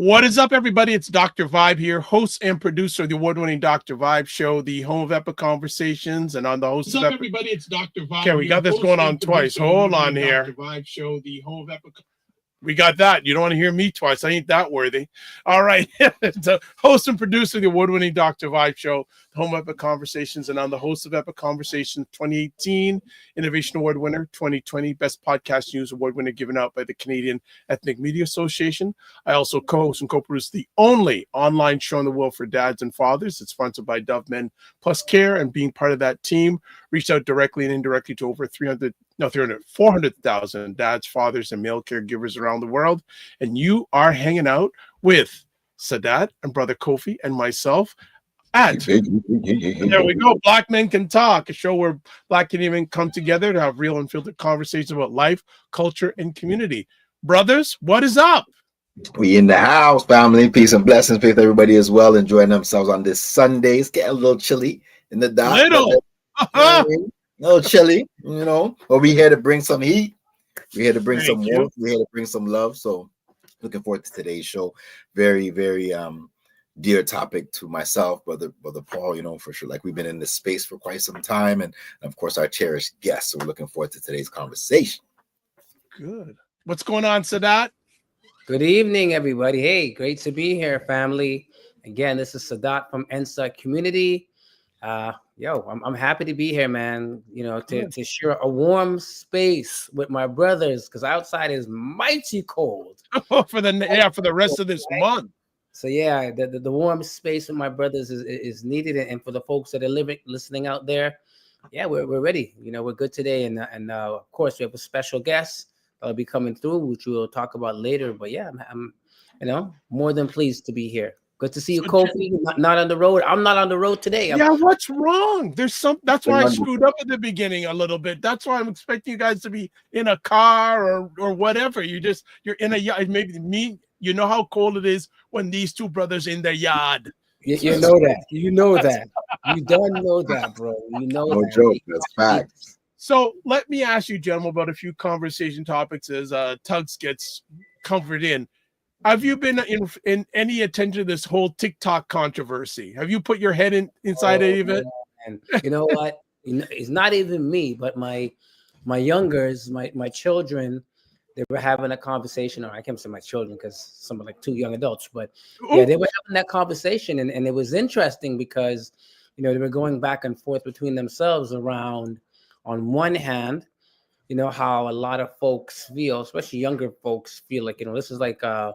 What is up, everybody? It's Dr. Vibe here, host and producer of the award-winning Dr. Vibe show, the home of epic conversations, and on the host of everybody, it's Dr. Vibe. Okay, we got this going on twice. Hold on here. Dr. Vibe show, the home of epic. We got that. You don't want to hear me twice. I ain't that worthy. All right. The host and producer of the award-winning Dr. Vibe show, home of epic conversations, and on the host of Epic Conversations 2018 Innovation Award winner, 2020 Best Podcast News Award winner given out by the Canadian Ethnic Media Association. I also co-host and co-produce the only online show in the world for dads and fathers. It's sponsored by BLKMEN Care, and being part of that team, reached out directly and indirectly to over 400,000 dads, fathers, and male caregivers around the world. And you are hanging out with Sadat and brother Kofi and myself at there we go, Black Men Can Talk, a show where Black Canadian men come together to have real unfiltered conversations about life, culture, and community. Brothers, what is up? We in the house, family. Peace and blessings with everybody as well, enjoying themselves on this Sunday. It's getting a little chilly in the dark. A little chilly, you know, but we here to bring some heat. We're here to bring some warmth. We're here to bring some love. So looking forward to today's show. Very, very dear topic to myself, brother Paul, you know, for sure. Like, we've been in this space for quite some time, and of course our cherished guests. So we're looking forward to today's conversation. Good. What's going on, Sadat? Good evening, everybody. Hey, great to be here, family. Again, this is Sadat from NSA Community. I'm happy to be here, man. You know, to share a warm space with my brothers, because outside is mighty cold. for the rest of this month. So yeah, the warm space with my brothers is needed, and for the folks that are listening out there, yeah, we're ready. You know, we're good today, and of course we have a special guest that'll be coming through, which we'll talk about later. But yeah, I'm more than pleased to be here. Good to see you, Kofi. Not on the road. I'm not on the road today. What's wrong? That's why I screwed up at the beginning a little bit. That's why I'm expecting you guys to be in a car or whatever. You're in a yard. Maybe me. You know how cold it is when these two brothers in their yard. You know that. You know that. You don't know that, bro. You know no that. Joke. That's facts. So let me ask you, gentlemen, about a few conversation topics as Tuggs gets comfort in. Have you been in any attention to this whole TikTok controversy? Have you put your head inside any of it? And you know what? It's not even me, but my youngers, my children, they were having a conversation, or I can't say my children because some are like two young adults, but yeah, they were having that conversation, and it was interesting because, you know, they were going back and forth between themselves around, on one hand, you know, how a lot of folks feel, especially younger folks feel like, you know, this is like a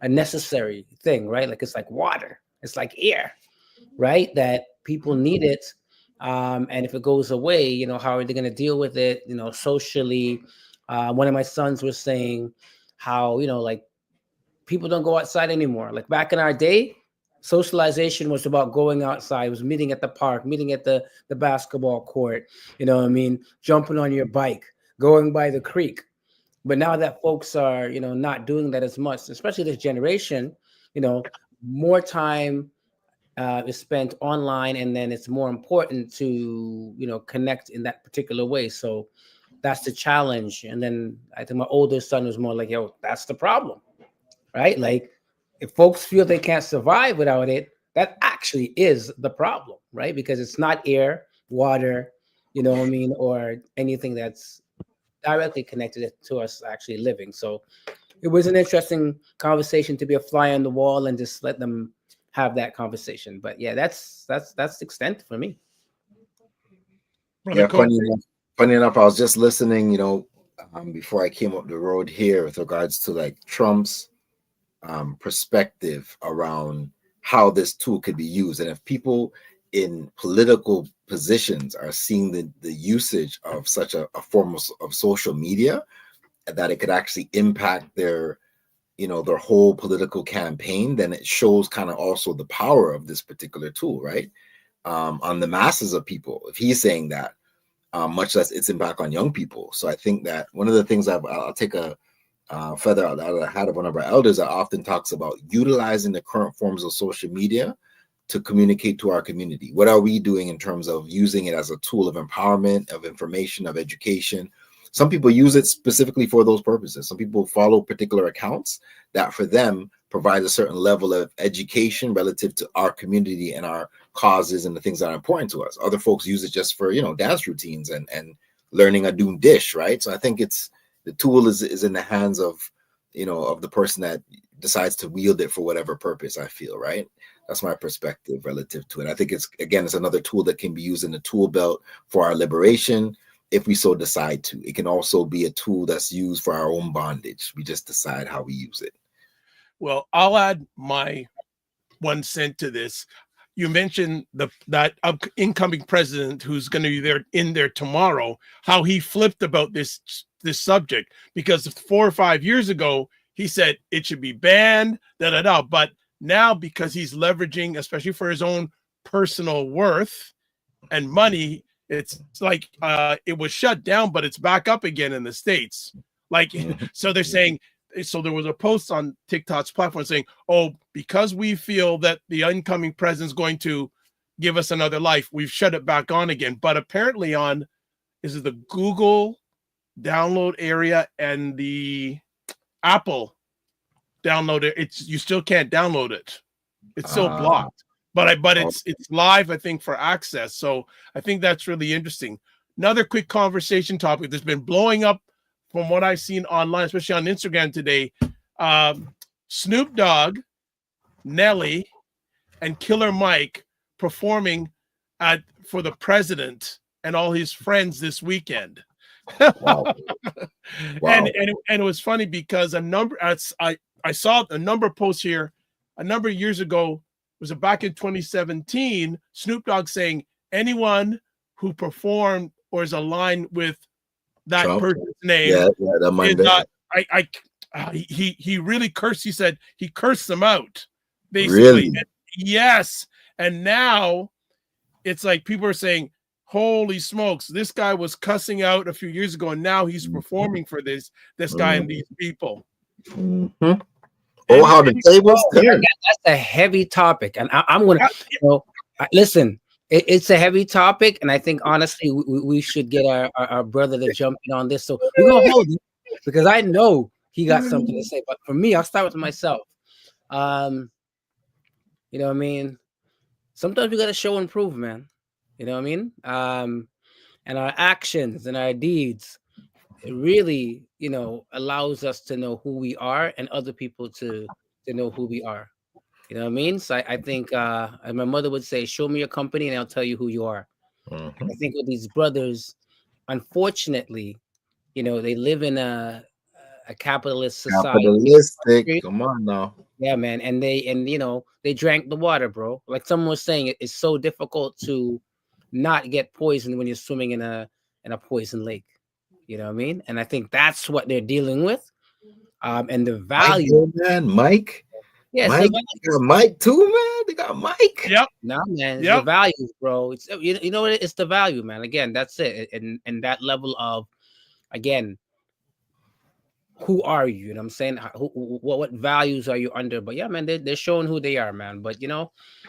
necessary thing, right? Like, it's like water, it's like air, right? That people need it. And if it goes away, you know, how are they going to deal with it, you know, socially? One of my sons was saying how, you know, like, people don't go outside anymore. Like, back in our day, socialization was about going outside. It was meeting at the park, meeting at the basketball court, you know what I mean? Jumping on your bike, going by the creek. But now that folks are, you know, not doing that as much, especially this generation, you know, more time is spent online, and then it's more important to, you know, connect in that particular way. So that's the challenge. And then I think my older son was more like, yo, that's the problem, right? Like, if folks feel they can't survive without it, that actually is the problem, right? Because it's not air, water, you know what I mean, or anything that's directly connected to us actually living. So it was an interesting conversation to be a fly on the wall and just let them have that conversation. But yeah, that's the extent for me. Yeah, funny enough, I was just listening, you know, before I came up the road here with regards to like Trump's perspective around how this tool could be used. And if people in political positions are seeing the usage of such a form of social media, that it could actually impact their, you know, their whole political campaign, then it shows kind of also the power of this particular tool, right? On the masses of people, if he's saying that, much less its impact on young people. So I think that one of the things I'll take a feather out of the hat of one of our elders that often talks about utilizing the current forms of social media to communicate to our community. What are we doing in terms of using it as a tool of empowerment, of information, of education? Some people use it specifically for those purposes. Some people follow particular accounts that for them provides a certain level of education relative to our community and our causes and the things that are important to us. Other folks use it just for, dance routines and learning a new dish, right? So I think the tool is in the hands of, of the person that decides to wield it for whatever purpose, I feel, right? That's my perspective relative to it. I think it's another tool that can be used in the tool belt for our liberation, if we so decide to. It can also be a tool that's used for our own bondage. We just decide how we use it. Well, I'll add my 1 cent to this. You mentioned that incoming president who's going to be in there tomorrow, how he flipped about this subject, because 4 or 5 years ago he said it should be banned, but now, because he's leveraging, especially for his own personal worth and money, it's like it was shut down, but it's back up again in the States. Like, so they're saying. So there was a post on TikTok's platform saying, "Oh, because we feel that the incoming president is going to give us another life, we've shut it back on again." But apparently is it the Google download area and the Apple download it, you still can't download it. It's still blocked. But it's live, I think, for access. So I think that's really interesting. Another quick conversation topic that's been blowing up from what I've seen online, especially on Instagram today. Snoop Dogg, Nelly, and Killer Mike performing for the president and all his friends this weekend. Wow. And it was funny because I saw a number of posts here a number of years ago. Was it back in 2017? Snoop Dogg saying anyone who performed or is aligned with that Trump. person's name is not. He really cursed. He said he cursed them out. Basically, really? Yes. And now it's like people are saying, "Holy smokes, this guy was cussing out a few years ago, and now he's performing for this guy and these people." Mm-hmm. Oh, how the tables turn. That's a heavy topic, and I'm gonna listen. It's a heavy topic, and I think honestly we should get our brother to jump in on this. So we're gonna hold it because I know he got something to say. But for me, I'll start with myself. You know what I mean? Sometimes we gotta show and prove, man. You know what I mean? And our actions and our deeds, it really, allows us to know who we are and other people to know who we are. You know what I mean? So I think, as my mother would say, show me your company and I'll tell you who you are. Mm-hmm. I think with these brothers, unfortunately, they live in a capitalist society. Capitalistic. Come on now. Yeah, man. And they drank the water, bro. Like someone was saying, it's so difficult to not get poisoned when you're swimming in a poison lake. You know what I mean? And I think that's what they're dealing with. And the value, Mike. Yeah, Mike, they got Mike too, man. They got Mike. Yep. No, man. It's the values, bro. It's you know what? It's the value, man. Again, that's it. And that level of, again, who are you? You know what I'm saying? What values are you under? But yeah, man, they're showing who they are, man. But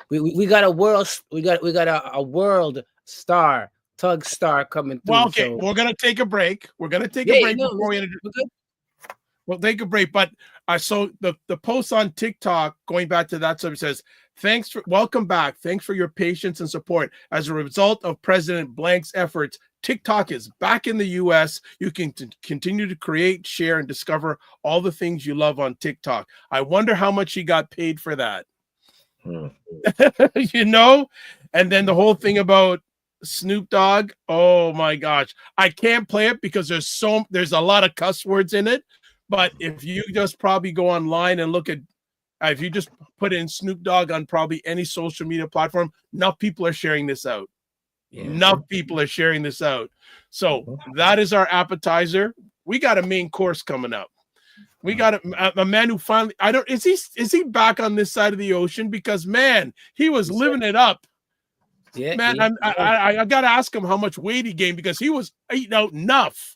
we got a world, we got a world star, Tuggs star coming through. Well, okay, we're gonna take a break. We're gonna take a break before we we'll take a break. But so the post on TikTok, going back to that subject, says, welcome back. Thanks for your patience and support. As a result of President Blank's efforts, TikTok is back in the US. You can continue to create, share, and discover all the things you love on TikTok. I wonder how much he got paid for that. And then the whole thing about Snoop Dogg. Oh my gosh. I can't play it because there's a lot of cuss words in it. But if you just probably go online and look at, if you just put in Snoop Dogg on probably any social media platform, enough people are sharing this out. Yeah. Enough people are sharing this out. So that is our appetizer. We got a main course coming up. We got a man who finally, is he back on this side of the ocean? Because man, he was living it up. Yeah, man, I got to ask him how much weight he gained because he was eating out enough.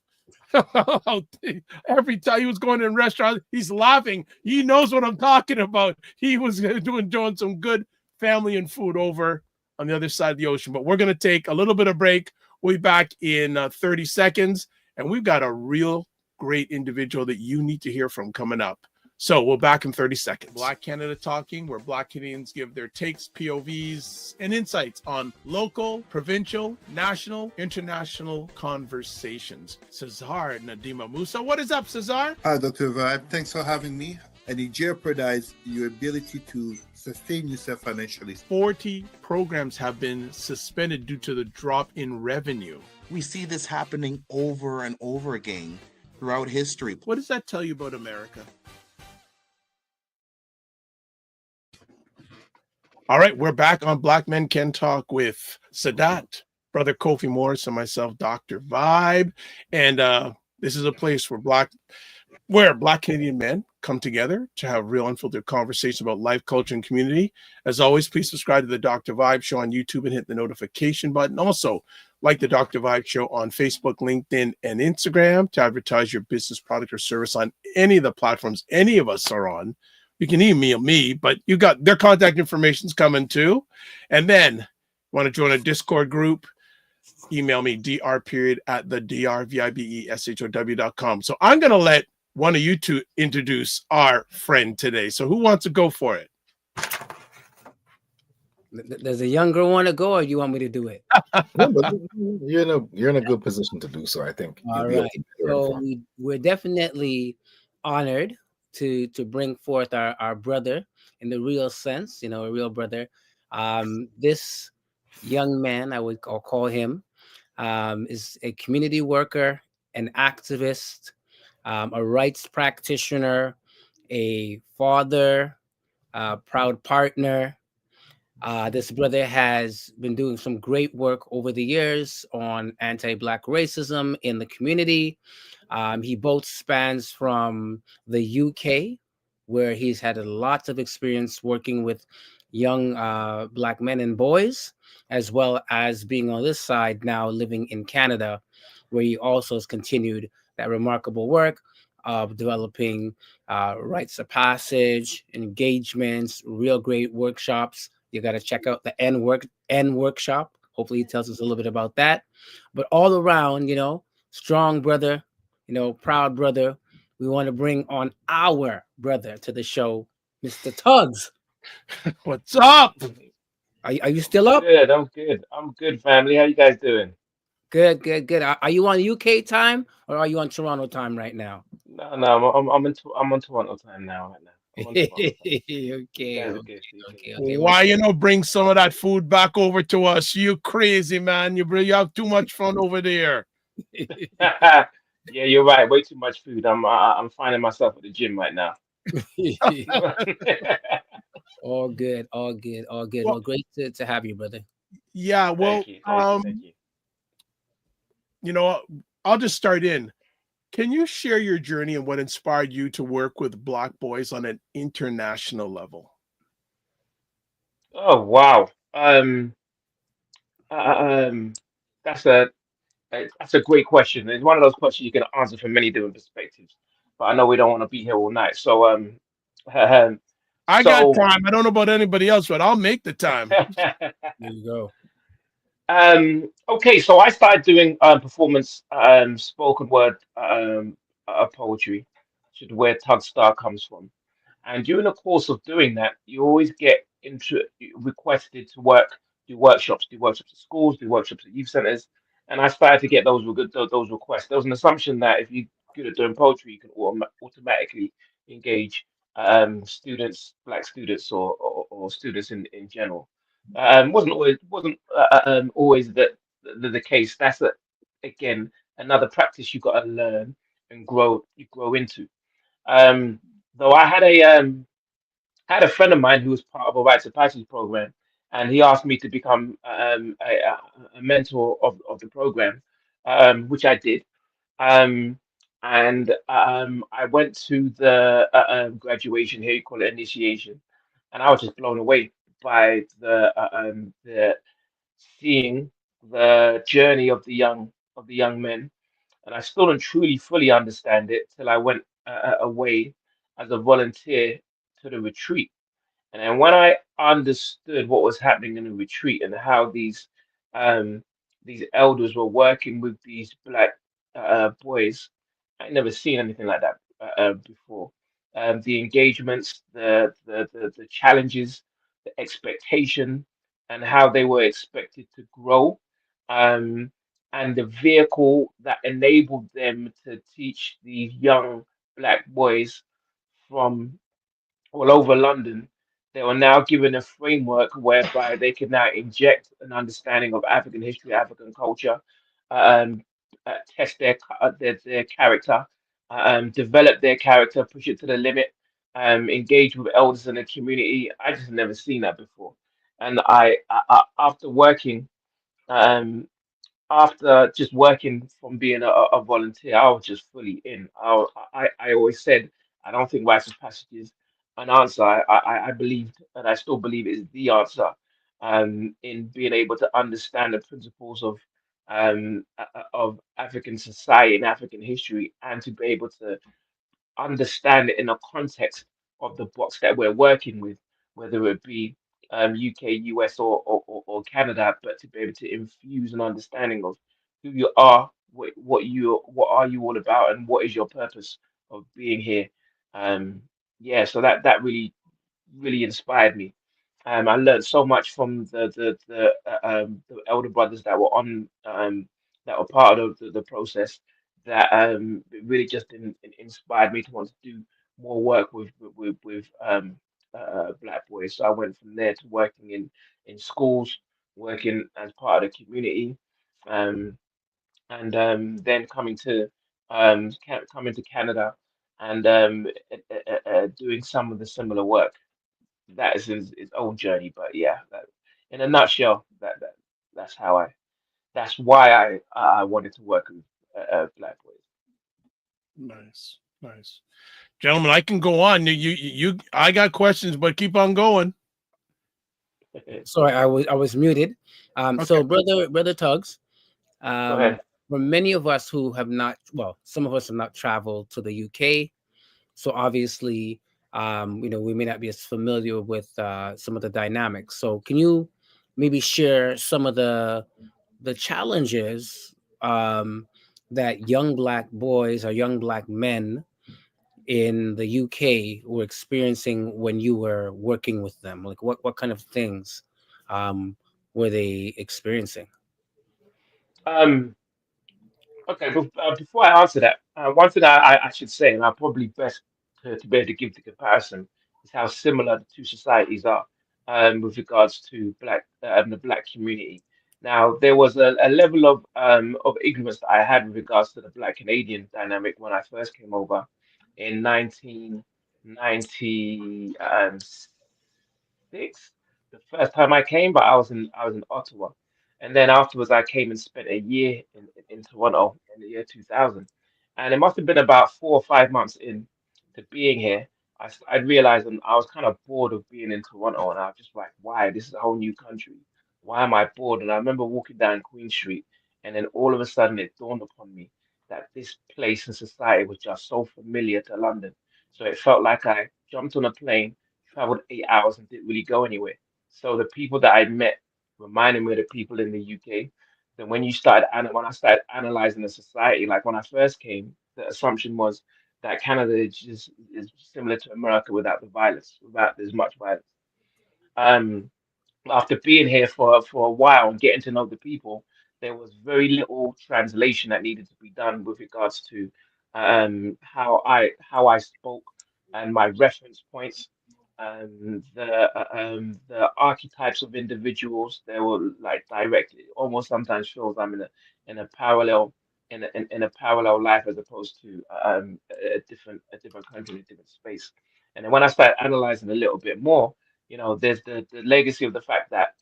Every time he was going in restaurants, he's laughing. He knows what I'm talking about. He was enjoying some good family and food over on the other side of the ocean. But we're going to take a little bit of break. We'll be back in 30 seconds. And we've got a real great individual that you need to hear from coming up. So we're back in 30 seconds. Black Canada Talking, where Black Canadians give their takes, POVs, and insights on local, provincial, national, international conversations. Cesar Nadima Musa. What is up, Cesar? Hi, Dr. Vibe. Thanks for having me. And it jeopardized your ability to sustain yourself financially. 40 programs have been suspended due to the drop in revenue. We see this happening over and over again throughout history. What does that tell you about America? All right, we're back on Black Men Can Talk with Sadat, Brother Kofi Morris, and myself, Dr. Vibe. And this is a place where Black Canadian men come together to have real unfiltered conversation about life, culture, and community. As always, please subscribe to the Dr. Vibe Show on YouTube and hit the notification button. Also, like the Dr. Vibe Show on Facebook, LinkedIn, and Instagram to advertise your business, product, or service on any of the platforms any of us are on. You can email me, but you got their contact information's coming too. And then want to join a Discord group, email me dr@thedrvibeshow.com. So I'm going to let one of you two introduce our friend today. So who wants to go for it? Does a young girl want to go, or you want me to do it? No, but you're in a good position to do so, I think. All right. So we're definitely honored to bring forth our brother in the real sense, a real brother. This young man, I'll call him, is a community worker, an activist, a rights practitioner, a father, a proud partner. This brother has been doing some great work over the years on anti-Black racism in the community. He both spans from the UK, where he's had lots of experience working with young Black men and boys, as well as being on this side now living in Canada, where he also has continued that remarkable work of developing rites of passage, engagements, real great workshops. You got to check out the N workshop. Hopefully he tells us a little bit about that. But all around, strong brother, proud brother. We want to bring on our brother to the show, Mr. Tuggs. What's up? Are you still up? Good, I'm good, family. How you guys doing? Good. Are you on UK time or are you on Toronto time right now? No, I'm on Toronto time now. Right now. I'm on Toronto time. Okay. Why bring some of that food back over to us? You crazy man! You have too much fun over there. Yeah, you're right. Way too much food. I'm finding myself at the gym right now. All good. Well, great to have you, brother. Yeah. Well, thank you. I'll just start in. Can you share your journey and what inspired you to work with Black boys on an international level? Oh wow. That's a great question. It's one of those questions you can answer from many different perspectives. But I know we don't want to be here all night. So I got time. I don't know about anybody else, but I'll make the time. There you go. Okay, so I started doing performance spoken word poetry, which is where Tuggs Star comes from. And during the course of doing that, you always get requested to do workshops at schools, do workshops at youth centers, and I started to get those requests. There was an assumption that if you're good at doing poetry, you can automatically engage Black students or students in general. Wasn't always the case. That's again another practice you got to learn and grow into. Though I had a friend of mine who was part of a rites of passage program, and he asked me to become a mentor of the program, which I did. And I went to the graduation here, you call it initiation, and I was just blown away by the seeing the journey of the young men, and I still don't truly fully understand it till I went away as a volunteer to the retreat. And then when I understood what was happening in the retreat and how these elders were working with these Black boys, I never seen anything like that before. the engagements, the challenges, the expectation, and how they were expected to grow, um, and the vehicle that enabled them to teach these young black boys from all over London. They were now given a framework whereby they can now inject an understanding of African history, African culture, um, test their character, develop their character, push it to the limit, engage with elders in the community. I just never seen that before, and after working. Um, After just working from being a volunteer, I was just fully in. I always said I don't think rites of passage is an answer. I believed, and I still believe it is the answer, in being able to understand the principles of African society and African history, and to be able to understand it in the context of the box that we're working with, whether it be UK, US, or Canada, but to be able to infuse an understanding of who you are, what are you all about, and what is your purpose of being here. Yeah, so that really inspired me. I learned so much from the elder brothers that were on that were part of the process, that it really just inspired me to want to do more work with black boys. So I went from there to working in schools, working as part of the community, um, and then coming to Canada and doing some of the similar work. That is his own journey. But yeah, in a nutshell, that's why I wanted to work with black Nice, nice, gentlemen. I can go on. I got questions, but keep on going. boys. Sorry, I was muted. So brother Tuggs, Go ahead. for many of us who have not, well, some of us have not traveled to the UK, so obviously, we may not be as familiar with some of the dynamics. So can you maybe share some of the challenges that young black boys or young black men in the UK were experiencing when you were working with them? Like what kind of things um, were they experiencing? Um, Okay, before I answer that, one thing I should say, and I'll probably best to be able to give the comparison, is how similar the two societies are with regards to the black community. Now, there was a level of ignorance that I had with regards to the black Canadian dynamic when I first came over in 1990. Six, the first time I came, but I was in Ottawa, and then afterwards I came and spent a year in Toronto in the year 2000, and it must have been about 4 or 5 months in to being here. I realized, and I was kind of bored of being in Toronto, and I was just like, why? This is a whole new country. Why am I bored? And I remember walking down Queen Street, and then all of a sudden it dawned upon me that this place and society was just so familiar to London. So it felt like I jumped on a plane, traveled 8 hours and didn't really go anywhere. So the people that I met reminded me of the people in the UK. Then when I started analyzing the society, like when I first came, the assumption was that Canada is similar to America without the violence, without as much violence. Um, After being here for a while and getting to know the people, there was very little translation that needed to be done with regards to how I spoke and my reference points, the archetypes of individuals. They were like direct. It almost sometimes feels I'm in a parallel in a parallel life as opposed to a different country, a different space. And then when I started analyzing a little bit more, there's the legacy of the fact that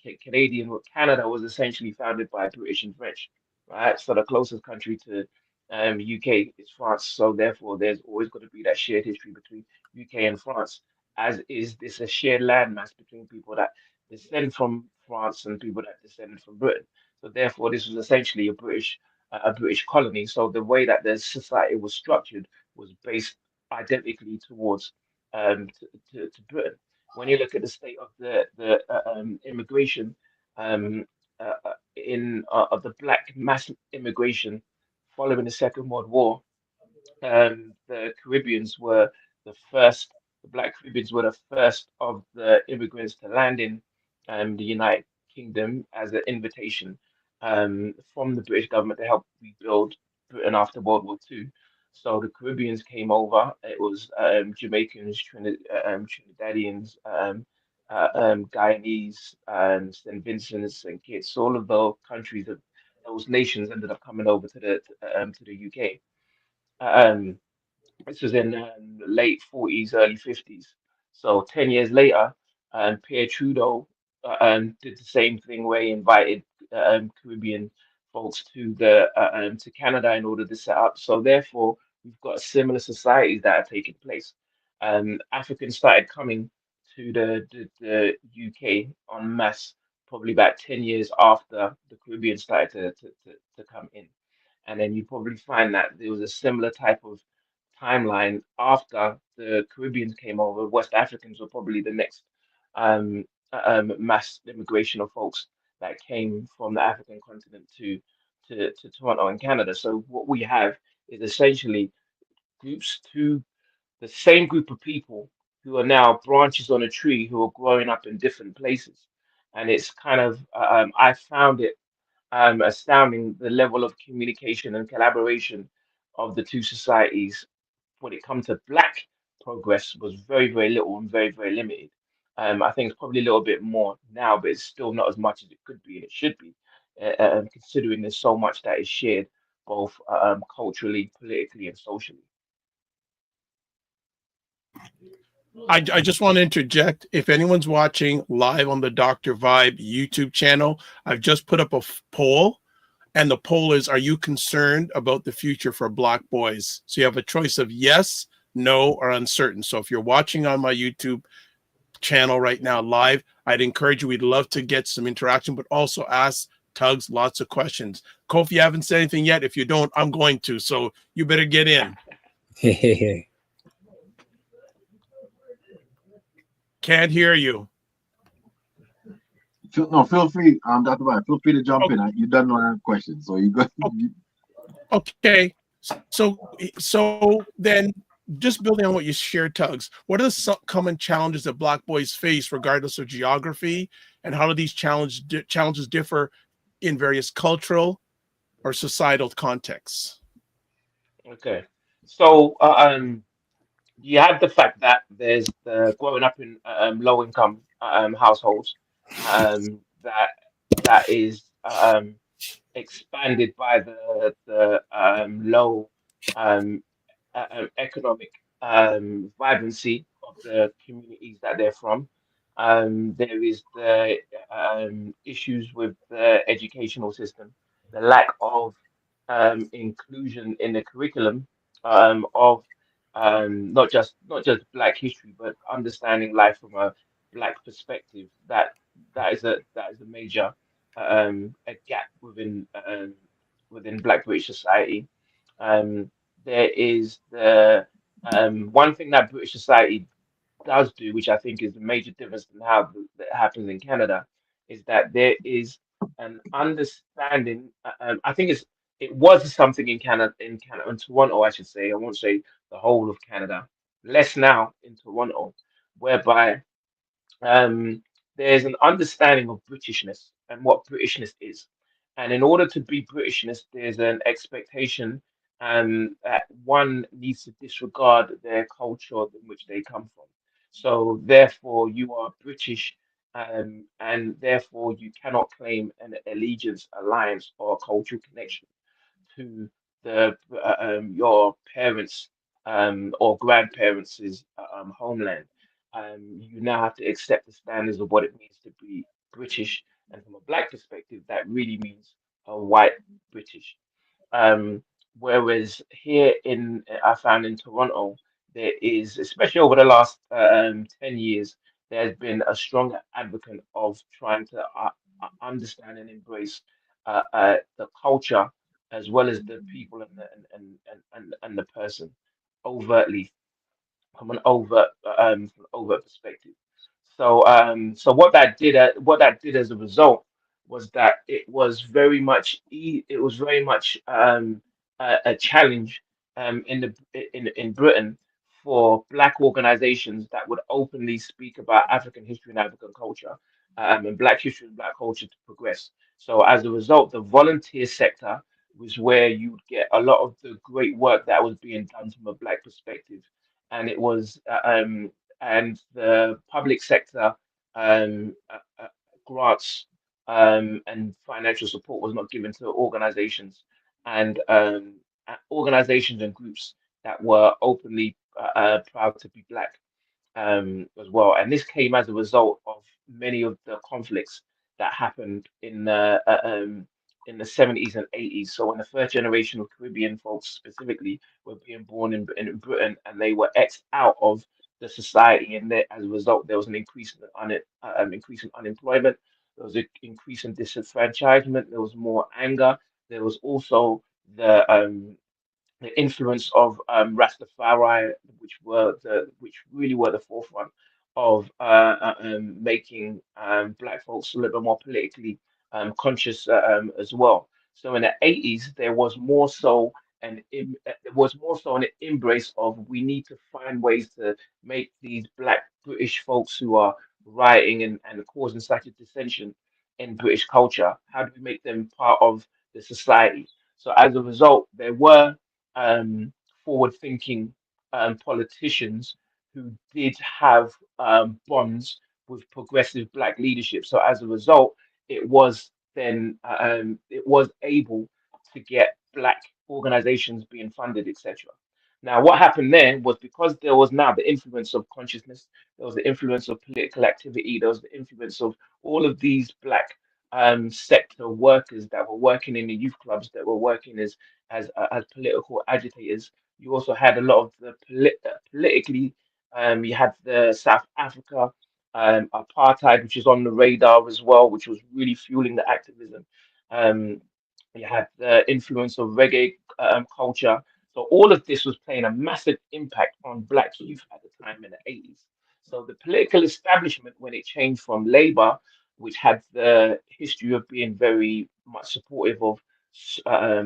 Canada was essentially founded by British and French, right? So the closest country to UK is France. So therefore, there's always got to be that shared history between UK and France, as is this a shared landmass between people that descend from France and people that descended from Britain. So therefore, this was essentially a British colony. So the way that the society was structured was based identically towards to Britain. When you look at the state of the immigration um, in of the black mass immigration following the Second World War, the Caribbeans were the first The Black Caribbeans were the first of the immigrants to land in the United Kingdom as an invitation from the British government to help rebuild Britain after World War II. So the Caribbeans came over. It was Jamaicans, Trinidadians, Guyanese, St. Vincent's and Kitts. All of those countries, of those nations, ended up coming over to the UK. Um, this was in late 40s, early 50s. So 10 years later, Pierre Trudeau did the same thing where he invited Caribbean folks to Canada in order to set up. So therefore, we've got similar societies that are taking place. Africans started coming to the UK en masse probably about 10 years after the Caribbean started to come in. And then you probably find that there was a similar type of timeline after the Caribbeans came over. West Africans were probably the next um, mass immigration of folks that came from the African continent to Toronto and Canada. So what we have is essentially groups to the same group of people who are now branches on a tree who are growing up in different places. And it's kind of, I found it astounding the level of communication and collaboration of the two societies when it comes to black progress was very, very little and very, very limited. I think it's probably a little bit more now, but it's still not as much as it could be and it should be, considering there's so much that is shared both culturally, politically, and socially. I just want to interject. If anyone's watching live on the Dr. Vibe YouTube channel, I've just put up a poll, and the poll is, are you concerned about the future for Black boys? So you have a choice of yes, no, or uncertain. So if you're watching on my YouTube channel right now live, I'd encourage you. We'd love to get some interaction, but also ask Tuggs lots of questions. Kofi, you haven't said anything yet. If you don't, I'm going to. So you better get in. Can't hear you. Feel free, Dr. Vibe, feel free to jump in. You don't know I have questions, so you go. Okay, so then, just building on what you shared, Tuggs, what are the common challenges that Black boys face, regardless of geography, and how do these challenges differ in various cultural or societal contexts? Okay, so you have the fact that there's the growing up in low income households that is expanded by the low um, economic vibrancy of the communities that they're from. There is the issues with the educational system, the lack of inclusion in the curriculum of not just Black history, but understanding life from a Black perspective. That is a major a gap within Black British society. Um, there is the one thing that British society does do, which I think is a major difference in how that happens in Canada, is that there is an understanding. I think it was something in Toronto, I should say. I won't say the whole of Canada. Less now in Toronto, whereby um, there's an understanding of Britishness and what Britishness is. And in order to be Britishness, there's an expectation that one needs to disregard their culture in which they come from. So therefore, you are British, and therefore you cannot claim an allegiance, alliance, or a cultural connection to your parents or grandparents' homeland. You now have to accept the standards of what it means to be British, and from a Black perspective, that really means a white British. Um, Whereas here I found in Toronto, there is, especially over the last 10 years, there's been a strong advocate of trying to understand and embrace the culture as well as the people and the person overtly from an overt perspective. So what that did as a result was that it was very much a challenge in Britain for Black organizations that would openly speak about African history and African culture, and Black history and Black culture to progress. So as a result, the volunteer sector was where you would get a lot of the great work that was being done from a Black perspective, and it was and the public sector grants and financial support was not given to organizations and organizations and groups that were openly proud to be Black as well. And this came as a result of many of the conflicts that happened in the 70s and 80s. So when the first generation of Caribbean folks specifically were being born in Britain and they were X'd out of the society, and as a result, there was an increase in unemployment, there was an increase in disenfranchisement, there was more anger, there was also the influence of Rastafari, which really were the forefront of making Black folks a little bit more politically conscious as well. So in the 80s, there was more so an embrace of we need to find ways to make these Black British folks who are rioting and causing such a dissension in British culture. How do we make them part of the society? So as a result, there were um, forward-thinking politicians who did have bonds with progressive Black leadership. So as a result, it was able to get Black organizations being funded, etc. Now, what happened there was because there was now the influence of consciousness, there was the influence of political activity, there was the influence of all of these Black sector workers that were working in the youth clubs, that were working as political agitators. You also had a lot of the politically, you had the South Africa apartheid, which is on the radar as well, which was really fueling the activism. Um, you had the influence of reggae culture. So all of this was playing a massive impact on Black youth at the time in the 80s. So the political establishment, when it changed from Labour, which had the history of being very much supportive of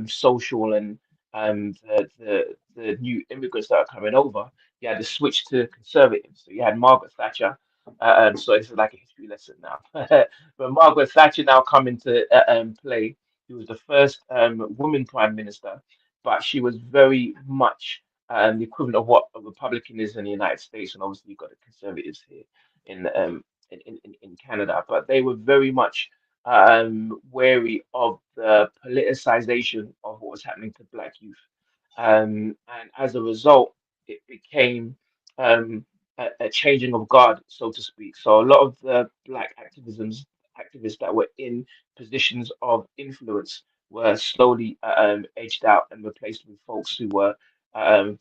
social and the new immigrants that are coming over, you had to switch to conservatives. So you had Margaret Thatcher. So this is like a history lesson now. But Margaret Thatcher now come into play. She was the first woman prime minister, but she was very much the equivalent of what a Republican is in the United States, and obviously you've got the conservatives here in in Canada. But they were very much wary of the politicization of what was happening to Black youth. And as a result, it became a changing of guard, so to speak. So a lot of the Black activists that were in positions of influence were slowly edged out and replaced with folks who were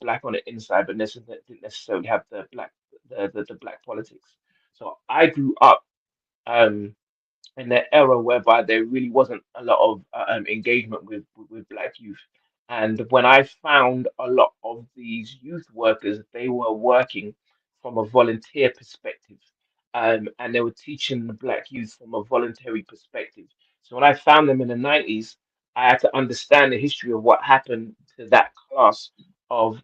Black on the inside, but didn't necessarily have the Black politics. So I grew up. Um, in that era whereby there really wasn't a lot of engagement with Black youth. And when I found a lot of these youth workers, they were working from a volunteer perspective, and they were teaching the Black youth from a voluntary perspective. So when I found them in the 90s, I had to understand the history of what happened to that class of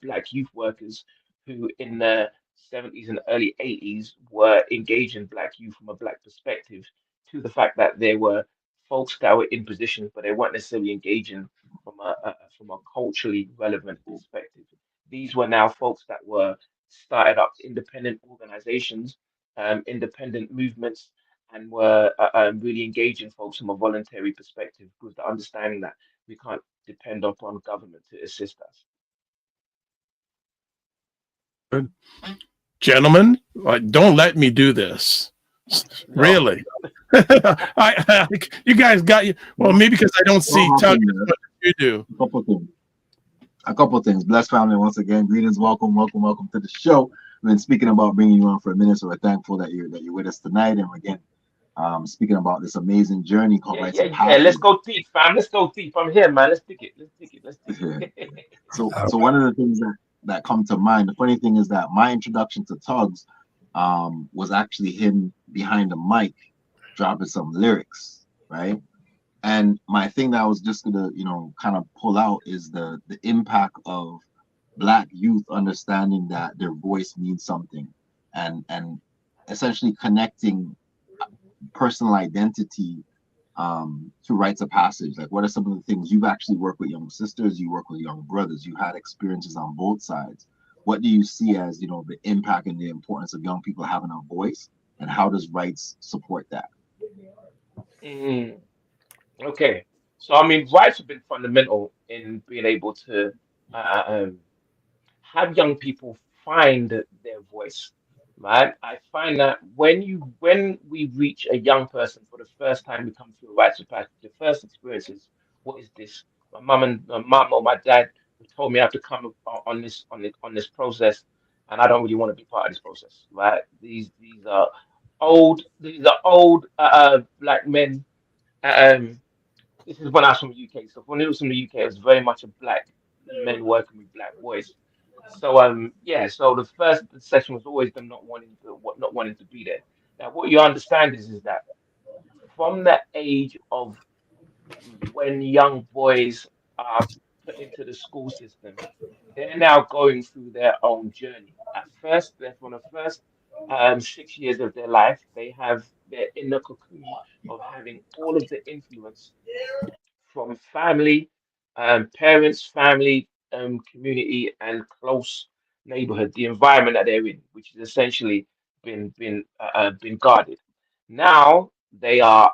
Black youth workers who, in the 70s and early 80s, were engaging Black youth from a Black perspective, to the fact that there were folks that were in positions, but they weren't necessarily engaging from a culturally relevant perspective. These were now folks that were started up independent organizations, independent movements, and were really engaging folks from a voluntary perspective, with the understanding that we can't depend upon government to assist us. Good. Gentlemen, don't let me do this. No. Really? You guys got you. Well, maybe because I don't see Tuggs as much as you do. A couple things. Blessed family, once again, greetings, welcome to the show. We've been speaking about bringing you on for a minute, so we're thankful that you're with us tonight. And again, speaking about this amazing journey called Let's go deep, fam. Let's go deep. I'm here, man. Let's dig it. So one of the things that come to mind, the funny thing is that my introduction to Tuggs was actually him behind the mic dropping some lyrics, right? And my thing that I was just gonna, kind of pull out is the impact of Black youth understanding that their voice means something, and essentially connecting personal identity to rites of passage? Like, what are some of the things you've actually worked with young sisters, you work with young brothers, you had experiences on both sides? What do you see as, you know, the impact and the importance of young people having a voice, and how does rights support that? Mm, okay. So I mean, rights have been fundamental in being able to uh, um, have young people find their voice, right? I find that when we reach a young person for the first time, we come through a rites of passage. The first experience is, what is this? My mum or my dad told me I have to come on this process, and I don't really want to be part of this process, right? These are old black men. Um, this is when I was from the UK. So when it was from the UK, it was very much a black men working with black boys. So yeah, so the first session was always them not wanting to be there. Now what you understand is that from the age of when young boys are put into the school system, they're now going through their own journey. At first, they're from the first 6 years of their life, they're in the cocoon of having all of the influence from family, parents, family, community, and close neighborhood, the environment that they're in, which is essentially been guarded. Now they are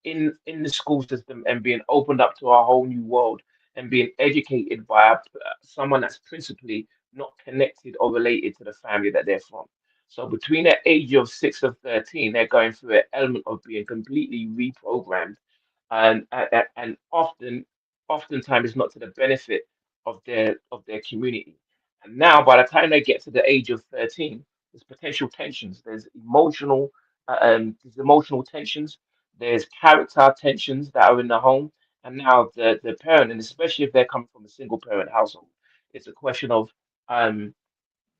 in the school system and being opened up to a whole new world and being educated by someone that's principally not connected or related to the family that they're from. So between the age of 6 of 13, they're going through an element of being completely reprogrammed, and oftentimes it's not to the benefit of their community. And now, by the time they get to the age of 13, there's potential tensions. There's emotional tensions. There's character tensions that are in the home, and now the parent, and especially if they're coming from a single parent household, it's a question of um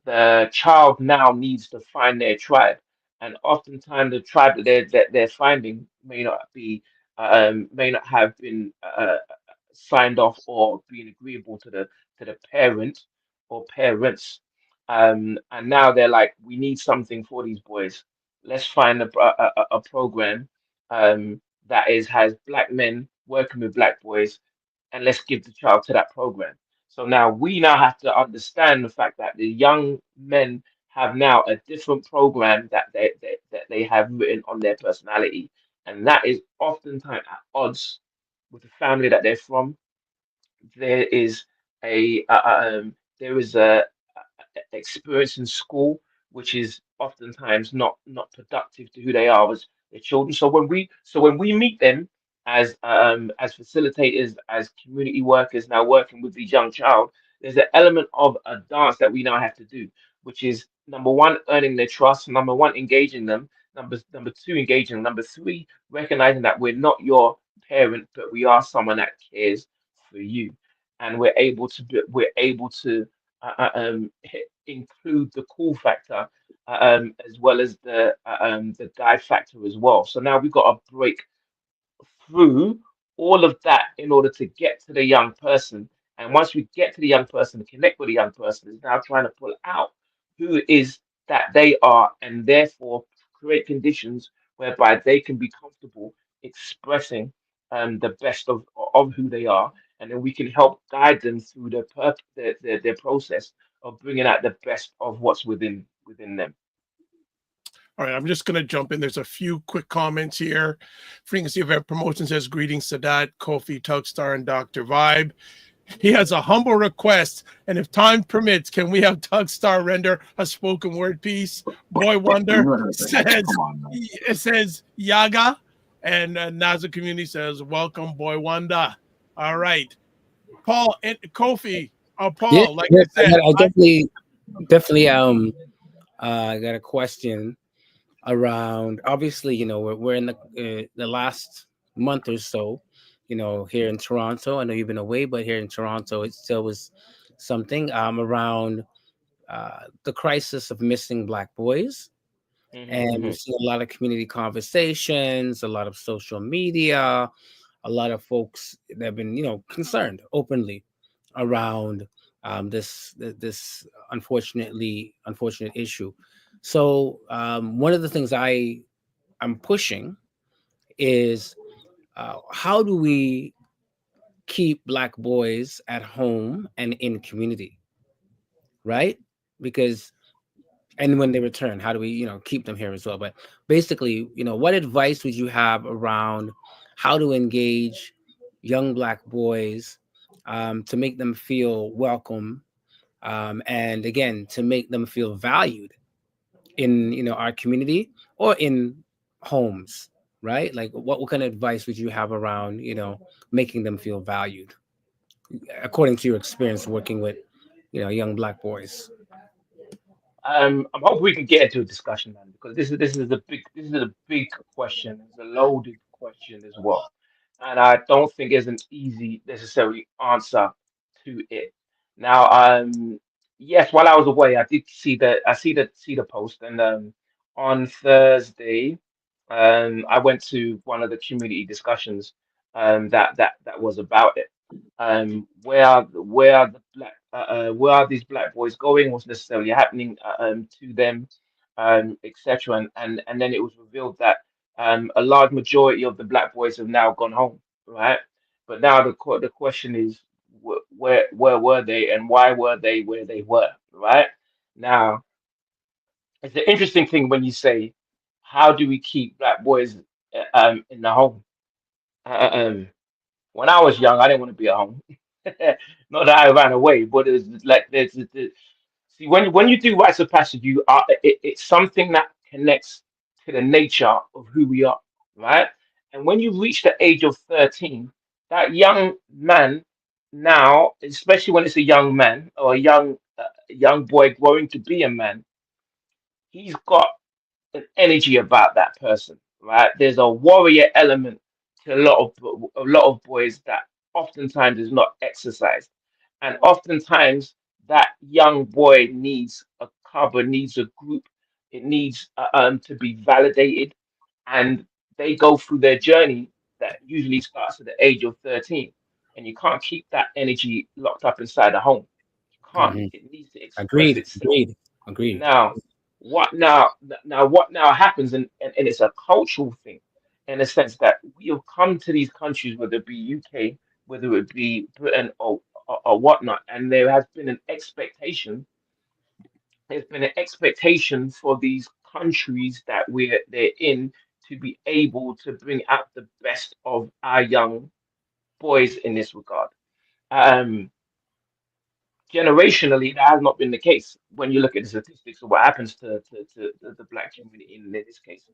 the child now needs to find their tribe, and oftentimes the tribe that they're finding may not have been signed off or being agreeable to the parent or parents, and now they're like, we need something for these boys. Let's find a program that has black men working with black boys, and let's give the child to that program. So now we now have to understand the fact that the young men have now a different program that they have written on their personality, and that is oftentimes at odds with the family that they're from. There is a experience in school which is oftentimes not productive to who they are as their children. So when we meet them as facilitators, as community workers now working with the young child, there's an element of a dance that we now have to do, which is number one, earning their trust, number one, engaging them, number two, engaging them, number three, recognizing that we're not your parent, but we are someone that cares for you, and we're able to include the cool factor, as well as the guide factor as well. So now we've got to break through all of that in order to get to the young person. And once we get to the young person and connect with the young person, is now trying to pull out who it is that they are, and therefore create conditions whereby they can be comfortable expressing the best of who they are, and then we can help guide them through their process of bringing out the best of what's within them. All right, I'm just going to jump in. There's a few quick comments here. Frequency of Air Promotion says, greetings, Sadat, Kofi, Tugstar, and Dr. Vibe. He has a humble request, and if time permits, can we have Tugstar render a spoken word piece? Boy Wonder says Yaga, and Naza Community says, welcome, Boy Wonder. All right. Paul and Kofi. Paul, Yeah, like yeah, I said, I definitely got a question around, obviously, we're in the last month or so, here in Toronto. I know you've been away, but here in Toronto it still was something around the crisis of missing Black boys. And we've seen a lot of community conversations, a lot of social media, a lot of folks that have been concerned openly around this unfortunate issue. So one of the things I'm pushing is how do we keep Black boys at home and in community, right? Because and when they return, how do we, keep them here as well? But basically, what advice would you have around how to engage young Black boys to make them feel welcome, and again, to make them feel valued in our community or in homes, right? Like, what kind of advice would you have around making them feel valued, according to your experience working with young Black boys? I'm hoping we can get into a discussion, man, because this is a big question. It's a loaded question as well, and I don't think there's an easy necessary answer to it. Now, yes, while I was away, I did see the post, and on Thursday, I went to one of the community discussions, that was about it. Where are these black boys going? What's necessarily happening to them, etc. And then it was revealed that a large majority of the black boys have now gone home, right? But now the question is, where were they, and why were they where they were, right? Now, it's an interesting thing when you say, how do we keep black boys in the home? Uh, um, when I was young, I didn't want to be at home. Not that I ran away, but it's like see, when you do rites of passage, it's something that connects to the nature of who we are, right? And when you reach the age of 13, that young man now, especially when it's a young man or a young boy growing to be a man, he's got an energy about that person, right? There's a warrior element to a lot of boys that oftentimes is not exercised, and oftentimes that young boy needs a cover, needs a group, it needs to be validated, and they go through their journey that usually starts at the age of 13, and you can't keep that energy locked up inside the home. You can't. Mhm. It needs to express Agreed. itself. Agreed. Now, what now happens, and it's a cultural thing, in a sense that we have come to these countries, whether it be UK, whether it be Britain, or whatnot, and there has been an expectation. There's been an expectation for these countries that they're in to be able to bring out the best of our young boys in this regard. Um, Generationally, that has not been the case. When you look at the statistics of what happens to the black community, in this case,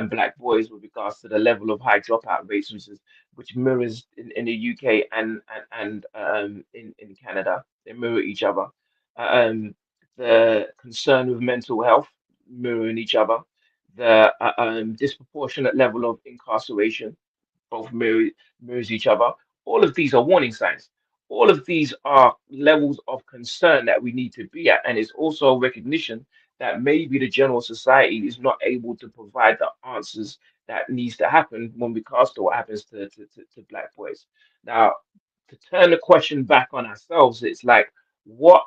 black boys, with regards to the level of high dropout rates, which mirrors in the UK and in Canada, they mirror each other. Um, the concern with mental health mirroring each other, the disproportionate level of incarceration both mirrors each other. All of these are warning signs. All of these are levels of concern that we need to be at, and it's also a recognition that maybe the general society is not able to provide the answers that needs to happen when we cast to what happens to black boys. Now, to turn the question back on ourselves, it's like, what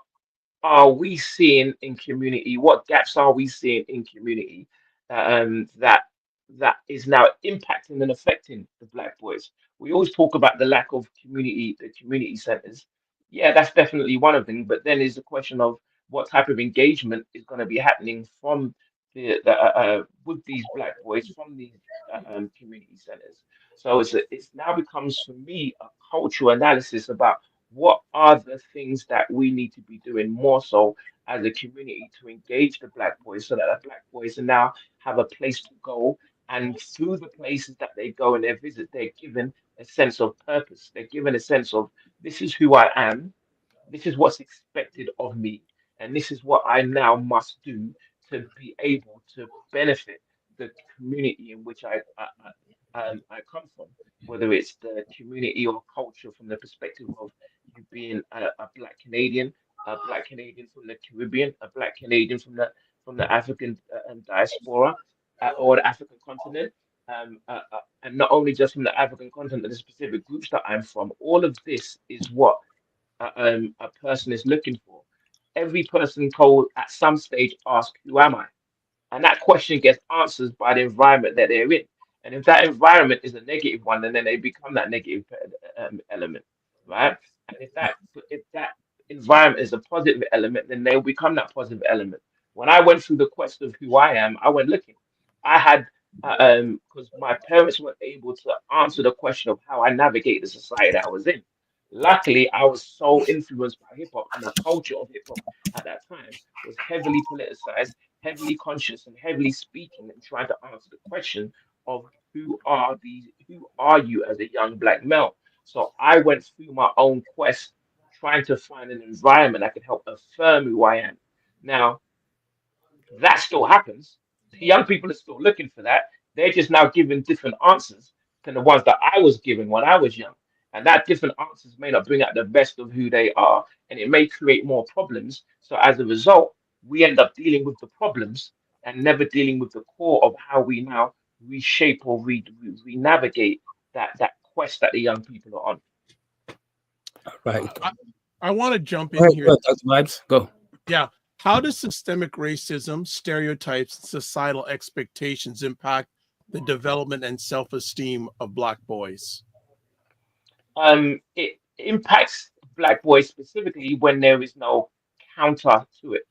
are we seeing in community? What gaps are we seeing in community, that is now impacting and affecting the black boys? We always talk about the lack of the community centers. Yeah, that's definitely one of them. But then is the question of what type of engagement is going to be happening from with these black boys from these community centers. So it's now becomes for me a cultural analysis about what are the things that we need to be doing more so as a community to engage the black boys, so that the black boys now have a place to go, and through the places that they go and they visit, they're given a sense of purpose. They're given a sense of, this is who I am, this is what's expected of me, and this is what I now must do to be able to benefit the community in which I come from, whether it's the community or culture from the perspective of you being a Black Canadian, a Black Canadian from the Caribbean, a Black Canadian from the African diaspora, or the African continent. And not only just from the African continent, the specific groups that I'm from. All of this is what a person is looking for. Every person told at some stage ask, "Who am I?" And that question gets answered by the environment that they're in. And if that environment is a negative one, then they become that negative element, right? And if that environment is a positive element, then they'll become that positive element. When I went through the quest of who I am, I went looking. I had because my parents weren't able to answer the question of how I navigate the society that I was in. Luckily, I was so influenced by hip hop, and the culture of hip hop at that time was heavily politicized, heavily conscious, and heavily speaking and trying to answer the question of who are you as a young black male. So I went through my own quest trying to find an environment that could help affirm who I am. Now, that still happens. The young people are still looking for that. They're just now giving different answers than the ones that I was given when I was young. And that different answers may not bring out the best of who they are, and it may create more problems. So as a result, we end up dealing with the problems and never dealing with the core of how we now reshape or navigate that quest that the young people are on. Right. I want to jump Go in ahead, here. go ahead, Dr. Vibes. Go. Yeah. How does systemic racism, stereotypes, and societal expectations impact the development and self-esteem of Black boys? It impacts black boys specifically when there is no counter to it,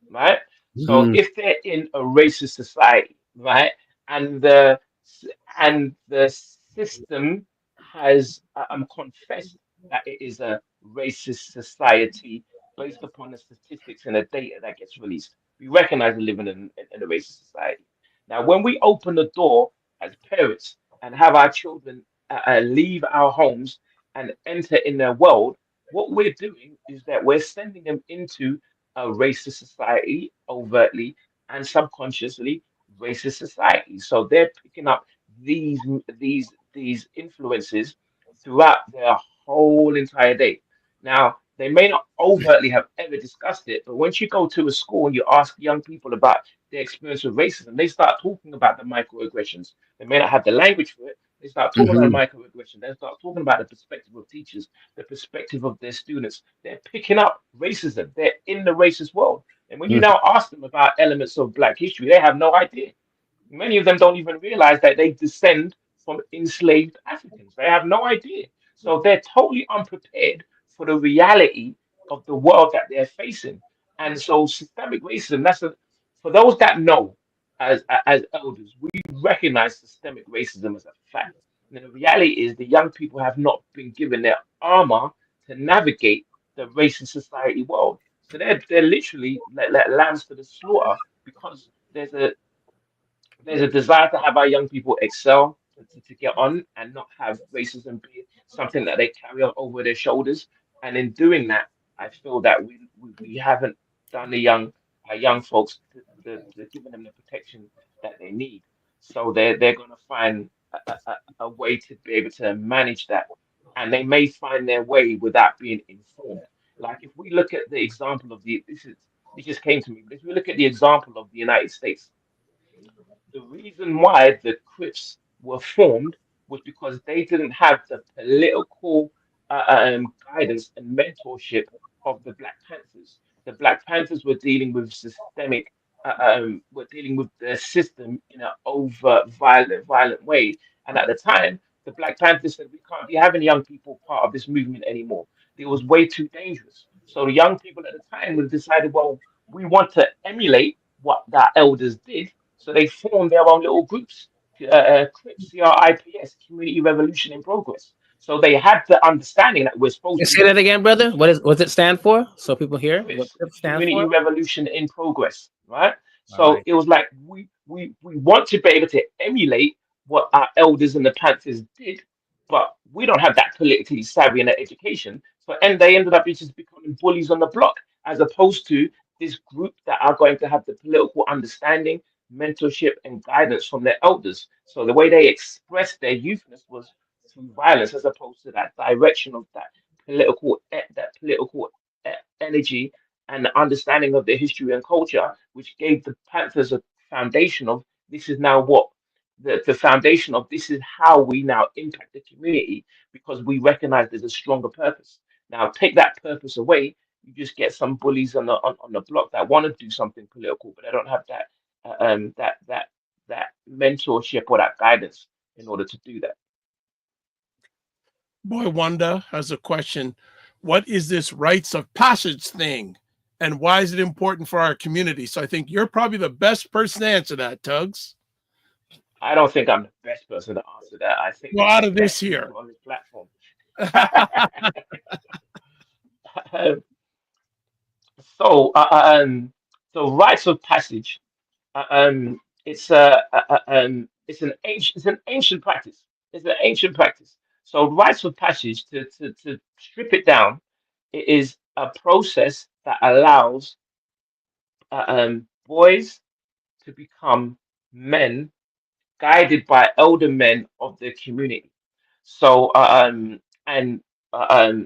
right? So Mhm. if they're in a racist society, right, and the system has confessed that it is a racist society based upon the statistics and the data that gets released, we recognize we're living in a racist society. Now, when we open the door as parents and have our children leave our homes and enter in their world, what we're doing is that we're sending them into a racist society overtly and subconsciously racist society. So they're picking up these influences throughout their whole entire day. Now, they may not overtly have ever discussed it, but once you go to a school and you ask young people about their experience with racism, they start talking about the microaggressions. They may not have the language for it. They start talking about Mhm. microaggression. They start talking about the perspective of teachers, the perspective of their students. They're picking up racism. They're in the racist world. And when you Mhm. now ask them about elements of Black history, they have no idea. Many of them don't even realize that they descend from enslaved Africans. They have no idea. So they're totally unprepared for the reality of the world that they're facing. And so systemic racism, for those that know as elders, we recognize systemic racism as a fact. And the reality is the young people have not been given their armor to navigate the racist society world. So they're literally let lambs to the slaughter because there's a desire to have our young people excel, to get on and not have racism be something that they carry on over their shoulders. And in doing that, I feel that we haven't done our young folks to giving them the protection that they need. So they're going to find a way to be able to manage that, and they may find their way without being informed. Like if we look at the example of this just came to me, but if we look at the example of the United States, the reason why the Crips were formed was because they didn't have the political guidance and mentorship of the Black Panthers. The Black Panthers were dealing with were dealing with the system in an overt, violent way. And at the time, the Black Panthers said, we can't be having young people part of this movement anymore. It was way too dangerous. So the young people at the time would decided, well, we want to emulate what the elders did, so they formed their own little groups, CRIPS, CRIPS, Community Revolution in Progress. So they had the understanding that we're supposed to Say be that again, brother. What's it stand for? So people hear what CRIPS, CRIP stands Community for. Revolution in Progress, right? All So right. it was like we want to be able to emulate what our elders and the Panthers did, but we don't have that politically savvy and that education. So and they ended up just becoming bullies on the block, as opposed to this group that are going to have the political understanding, mentorship, and guidance from their elders. So the way they expressed their youthness was through violence, as opposed to that direction of that political energy and the understanding of their history and culture, which gave the Panthers a foundation of this is now what the foundation of this is how we now impact the community because we recognize there's a stronger purpose. Now take that purpose away, you just get some bullies on the block that want to do something political, but they don't have that that mentorship or that guidance in order to do that. Boy Wonder has a question. What is this rites of passage thing? And why is it important for our community? So I think you're probably the best person to answer that, Tuggs. I don't think I'm the best person to answer that. I think Well, there's out of this best here. people on this platform. so, so rites of passage. It's an ancient practice. It's an ancient practice. So rites of passage, to strip it down, it is a process that allows boys to become men guided by elder men of the community. So,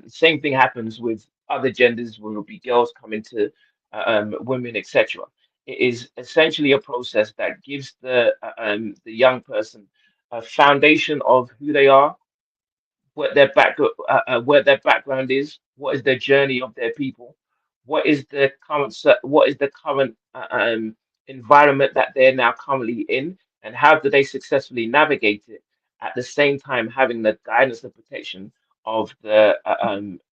same thing happens with other genders, where it'll be girls coming to women, etc. It is essentially a process that gives the young person a foundation of who they are, where their background is, what is their journey of their people, what is the current environment that they're now currently in, and how do they successfully navigate it, at the same time having the guidance and protection of the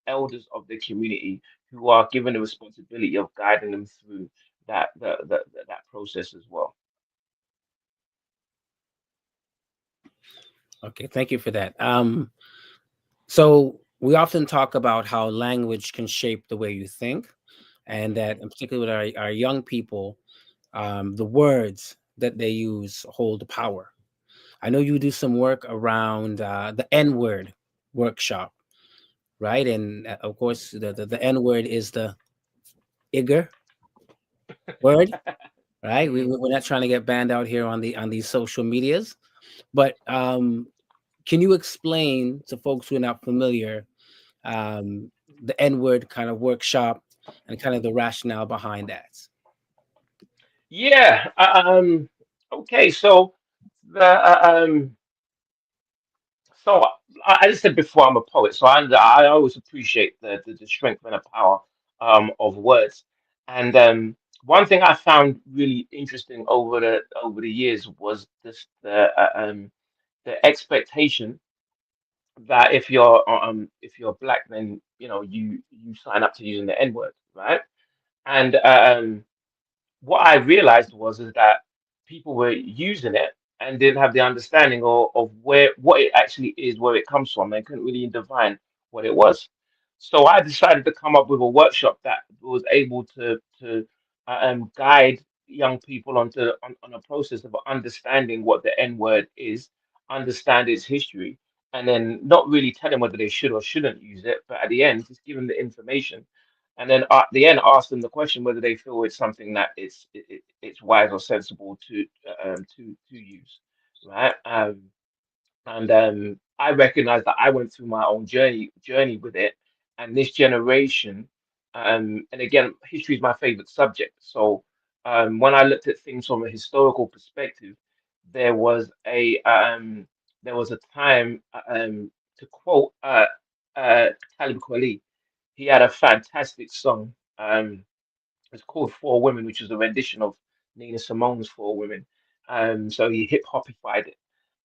elders of the community, who are given the responsibility of guiding them through that process as well. Okay, thank you for that. So we often talk about how language can shape the way you think, and that, in particular with our young people, the words that they use hold power. I know you do some work around the N-word workshop, right? And of course, the N-word is the igger word, right? We're not trying to get banned out here on these social medias, but can you explain to folks who are not familiar the N-word kind of workshop and kind of the rationale behind that? Yeah. Okay. The So I just said before, I'm a poet, so I always appreciate the strength and the power of words. And one thing I found really interesting over the years was this the expectation that if you're black, then you sign up to using the N word, right? And what I realized was is that people were using it and didn't have the understanding of what it actually is, where it comes from. They couldn't really define what it was. So I decided to come up with a workshop that was able to guide young people on a process of understanding what the N word is, understand its history, and then not really tell them whether they should or shouldn't use it, but at the end, just give them the information, and then at the end ask them the question whether they feel it's something that it's wise or sensible to use, right? And I recognize that I went through my own journey with it, and this generation, and again, history is my favorite subject. So when I looked at things from a historical perspective, there was a um, there was a time, to quote Talib Kweli, he had a fantastic song. It's called Four Women, which is a rendition of Nina Simone's Four Women. So he hip hopified it.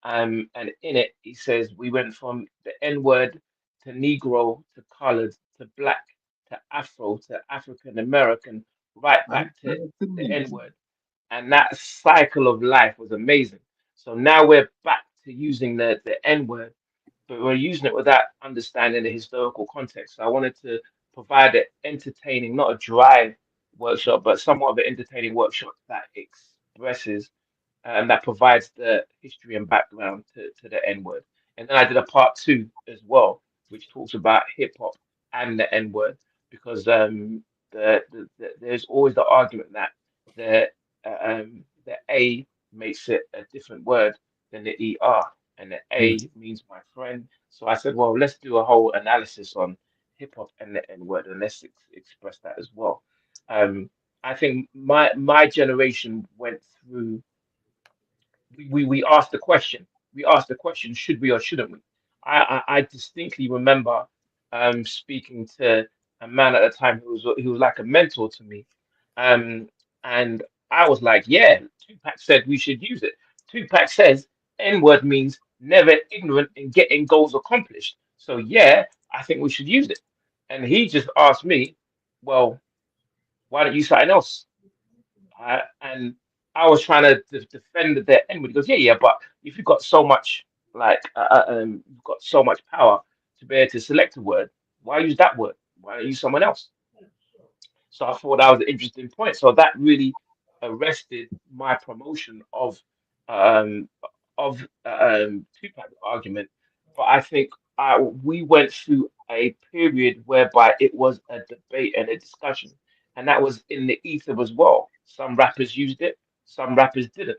And in it, he says, we went from the N word to Negro to colored to black to Afro to African American, right back to the N word. And that cycle of life was amazing. So now we're back to using the N word, but we're using it without understanding the historical context. So I wanted to provide an entertaining, not a dry workshop, but somewhat of an entertaining workshop that expresses and that provides the history and background to the N word. And then I did a part two as well, which talks about hip hop and the N word, because there's always the argument that the A makes it a different word than the ER, and the A means my friend. So I said, well, let's do a whole analysis on hip hop and the N word, and let's express that as well. Um, I think my generation went through. We asked the question. We asked the question: should we or shouldn't we? I distinctly remember speaking to a man at the time who was like a mentor to me. Um, and I was like, yeah, Tupac said we should use it. Tupac says N-word means never ignorant in getting goals accomplished. So yeah, I think we should use it. And he just asked me, well, why don't you use something else? And I was trying to defend the N-word. He goes, yeah, yeah, but if you've got so much, you've got so much power to be able to select a word, why use that word? Why not use someone else? So I thought that was an interesting point. So that really arrested my promotion um, of Tupac's argument. But I think we went through a period whereby it was a debate and a discussion, and that was in the ether as well. Some rappers used it, some rappers didn't.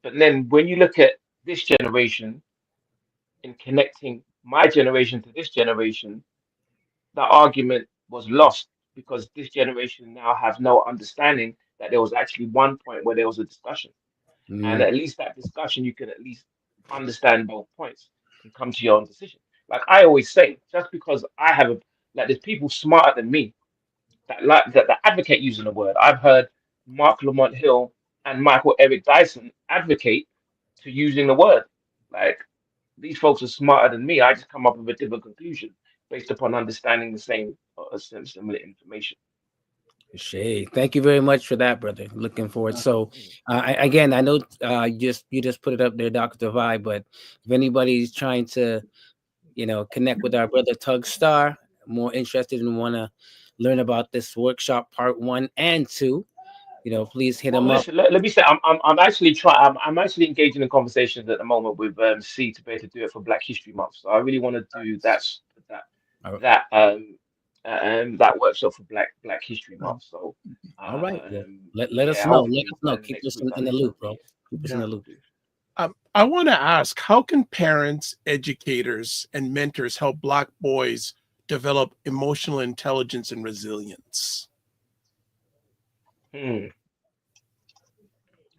But then when you look at this generation in connecting my generation to this generation, that argument was lost because this generation now have no understanding that there was actually one point where there was a discussion. And Mm. at least that discussion, you can at least understand both points and come to your own decision. Like I always say, just because I have there's people smarter than me that advocate using the word. I've heard Mark Lamont Hill and Michael Eric Dyson advocate to using the word. Like these folks are smarter than me. I just come up with a different conclusion based upon understanding the same similar information. Shay, thank you very much for that, brother. Looking forward. So, again, I know you just put it up there, Dr. Vibe. But if anybody's trying to, connect with our brother Tug Star, more interested and want to learn about this workshop, part 1 and 2, please hit Well, him up. listen. Let me say, I'm actually trying. I'm actually engaging in conversations at the moment with C to be able to do it for Black History Month. So I really want to do that All right. that workshop for Black History Month. So All right. Well, let us yeah, know. Let hopefully us know. by the Keep next us week in I'll the be able loop, to do bro. it. Keep us in the Will loop. do. I want to ask, how can parents, educators, and mentors help Black boys develop emotional intelligence and resilience? Hmm.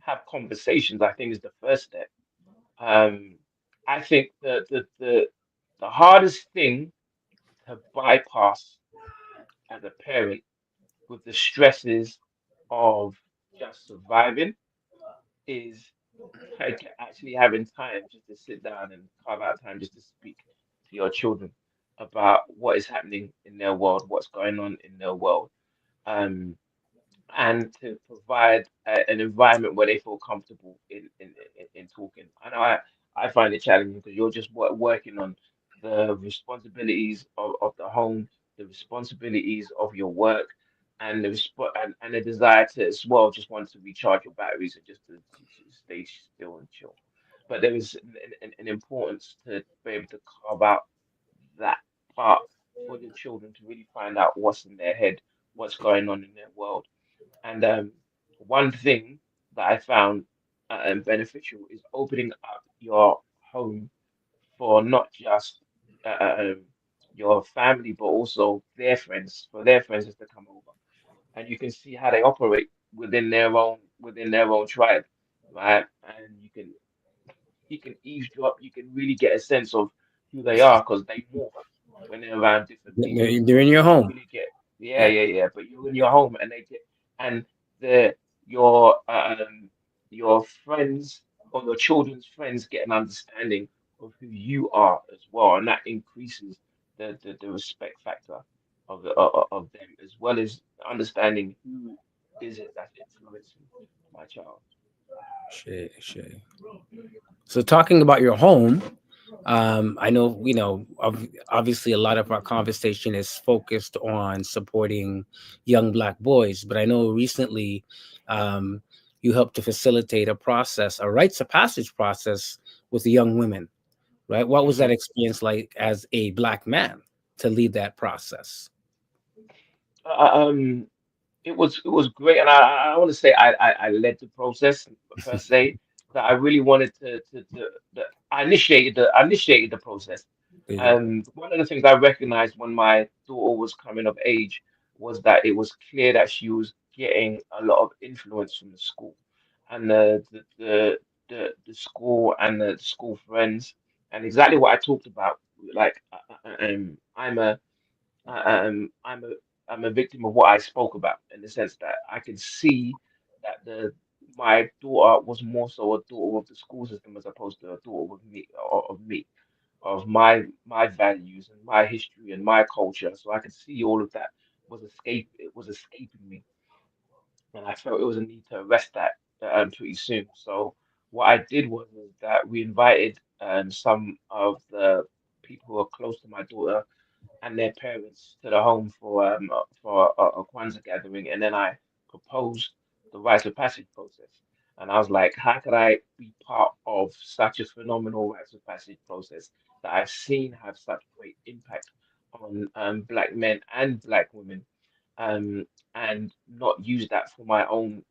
Have conversations, I think, is the first step. Um, I think the hardest thing to bypass as a parent with the stresses of just surviving is like actually having time just to sit down and carve out time just to speak to your children about what is happening in their world, what's going on in their world. Um, and to provide an environment where they feel comfortable in talking. I know I find it challenging because you're just working on the responsibilities of the home, the responsibilities of your work, and and the desire to as well just want to recharge your batteries and just to stay still and chill. But there is an importance to be able to carve out that part for the children to really find out what's in their head, what's going on in their world. And one thing that I found beneficial is opening up your home for not just your family, but also their friends, for their friends just to come over, and you can see how they operate within their own tribe, right? And you can eavesdrop, you can really get a sense of who they are because they morph when they're around different people. They're in your So you home. really get, yeah, Yeah. yeah, yeah. But you're in your home and they get, and the your friends or your children's friends get an understanding of who you are as well, and that increases the respect factor of them as well as understanding who is it that's influencing my child. Shay. So talking about your home, I know, obviously a lot of our conversation is focused on supporting young Black boys, but I know recently um, you helped to facilitate a rites of passage process with the young women, right? What was that Mhm. experience like as a Black man to lead that process? Uh, um, it was great, and I want to say I led the process per se. That I really wanted to I initiated the process. Yeah. One of the things I recognized when my daughter was coming of age was that it was clear that she was getting a lot of influence from the school, and the school and the school friends, and exactly what I talked about. Like I'm I'm a victim of what I spoke about, in the sense that I could see that the my daughter was more so a daughter of the school system as opposed to a daughter of me, of my values and my history and my culture. So I could see all of that it was escaping me, and I felt it was a need to arrest that pretty soon. So what I did was that we invited some of the people who are close to my daughter and their parents to the home for a Kwanzaa gathering, and then I proposed the rites of passage process. And I was like, how could I be part of such a phenomenal rites of passage process that I've seen have such great impact on black men and black women, um, and not use that for my own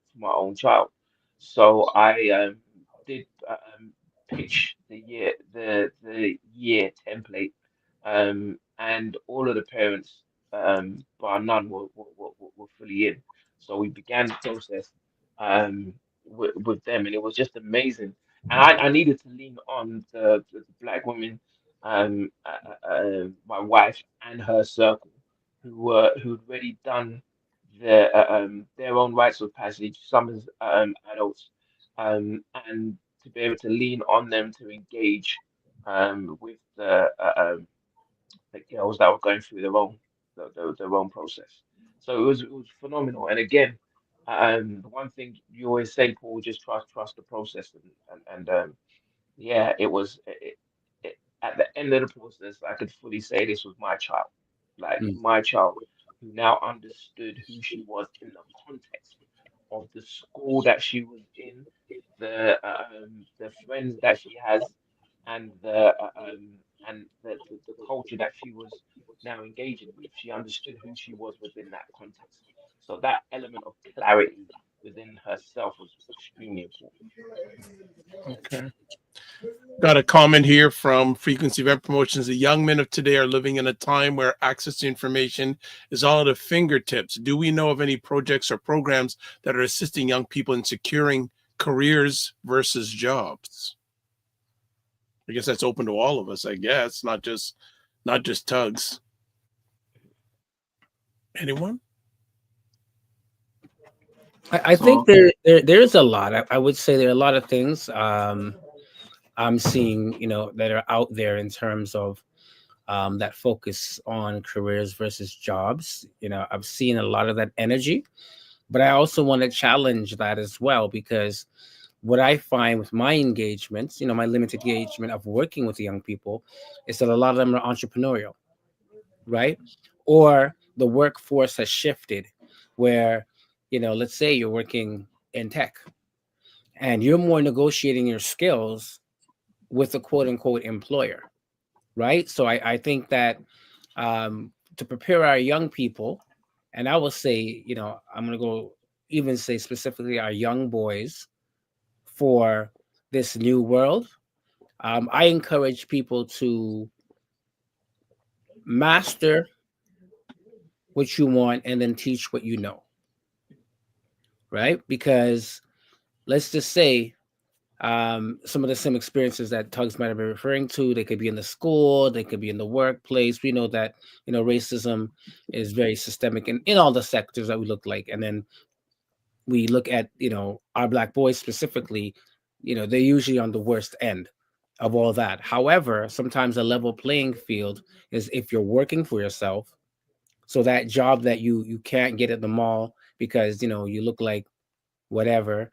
child. So I did pitch the year template, and all of the parents, bar none, were fully in. So we began the process with them, and it was just amazing. And I needed to lean on the black women, my wife and her circle, who'd already done their own rites of passage, some as adults, and to be able to lean on them to engage with the girls that were going through their own process. So it was phenomenal. And again, the one thing you always say, Paul, just trust the process, and yeah, at the end of the process, I could fully say this was my child, like Mm. my child, who now understood who she was in the context of the school that she was in, the friends that she has, and the culture that she was now engaging with. She understood who she was within that context. So that element of clarity within herself was extremely important. Okay. Got a comment here from Frequency Event Promotions. The young men of today are living in a time where access to information is all at their fingertips. Do we know of any projects or programs that are assisting young people in securing careers versus jobs? I guess that's open to all of us, I guess, not just Tuggs. Anyone? I think there's a lot. I would say there are a lot of things I'm seeing, that are out there in terms of that focus on careers versus jobs. I've seen a lot of that energy, but I also want to challenge that as well, because what I find with my engagements, my limited engagement of working with the young people, is that a lot of them are entrepreneurial, right? Or the workforce has shifted where, let's say you're working in tech and you're more negotiating your skills with a quote unquote employer, right? So I think that to prepare our young people, and I will say, I'm going to go even say specifically our young boys for this new world, I encourage people to master what you want and then teach what you know, right? Because let's just say some of the same experiences that Tuggs might have been referring to, they could be in the school, they could be in the workplace. We know that, racism is very systemic in all the sectors that we look like. And then we look at, our black boys specifically, they're usually on the worst end of all that. However, sometimes a level playing field is if you're working for yourself. So that job that you can't get at the mall because, you look like whatever,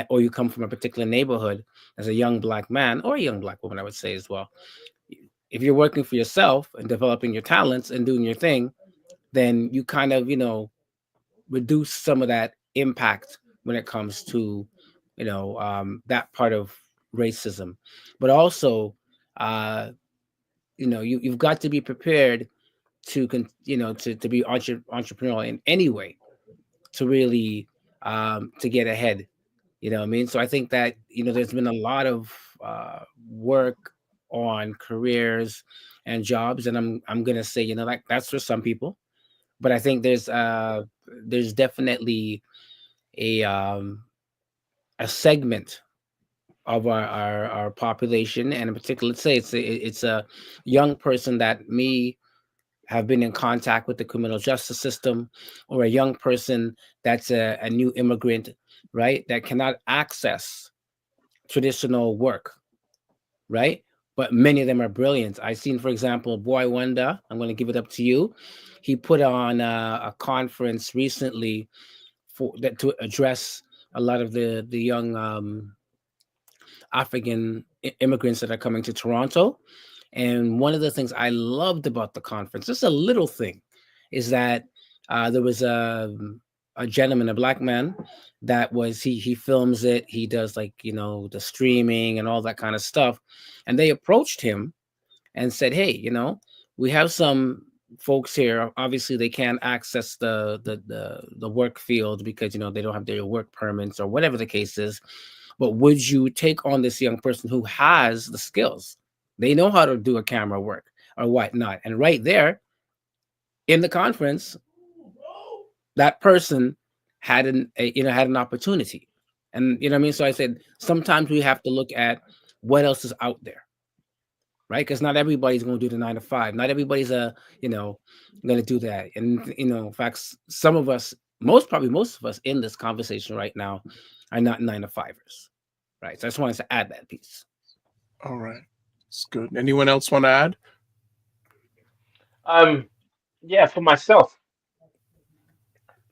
or you come from a particular neighborhood as a young black man or a young black woman, I would say as well. If you're working for yourself and developing your talents and doing your thing, then you kind of, reduce some of that impact when it comes to, that part of racism. But also, you've got to be prepared to, to be entrepreneurial in any way to really to get ahead. You know what I mean? So I think that, there's been a lot of work on careers and jobs, and I'm gonna say, like that's for some people, but I think there's definitely a segment of our population, and in particular, let's say it's a young person that may have been in contact with the criminal justice system, or a young person that's a new immigrant, right, that cannot access traditional work, right? But many of them are brilliant. I've seen, for example, Boy Wonder. I'm going to give it up to you. He put on a conference recently for that to address a lot of the young African immigrants that are coming to Toronto. And one of the things I loved about the conference, just a little thing, is that there was a gentleman, a black man, that was he films it. He does, like, the streaming and all that kind of stuff. And they approached him and said, "Hey, we have some folks here. Obviously, they can't access the work field because they don't have their work permits or whatever the case is. But would you take on this young person who has the skills? They know how to do a camera work or whatnot." And right there in the conference, that person had an opportunity. And you know what I mean? So I said, sometimes we have to look at what else is out there, right? Because not everybody's going to do the 9 to 5. Not everybody's going to do that. And in fact, some of us, most of us in this conversation right now, are not 9 to 5ers, right? So I just wanted to add that piece. All right, it's good. Anyone else want to add? Yeah, for myself,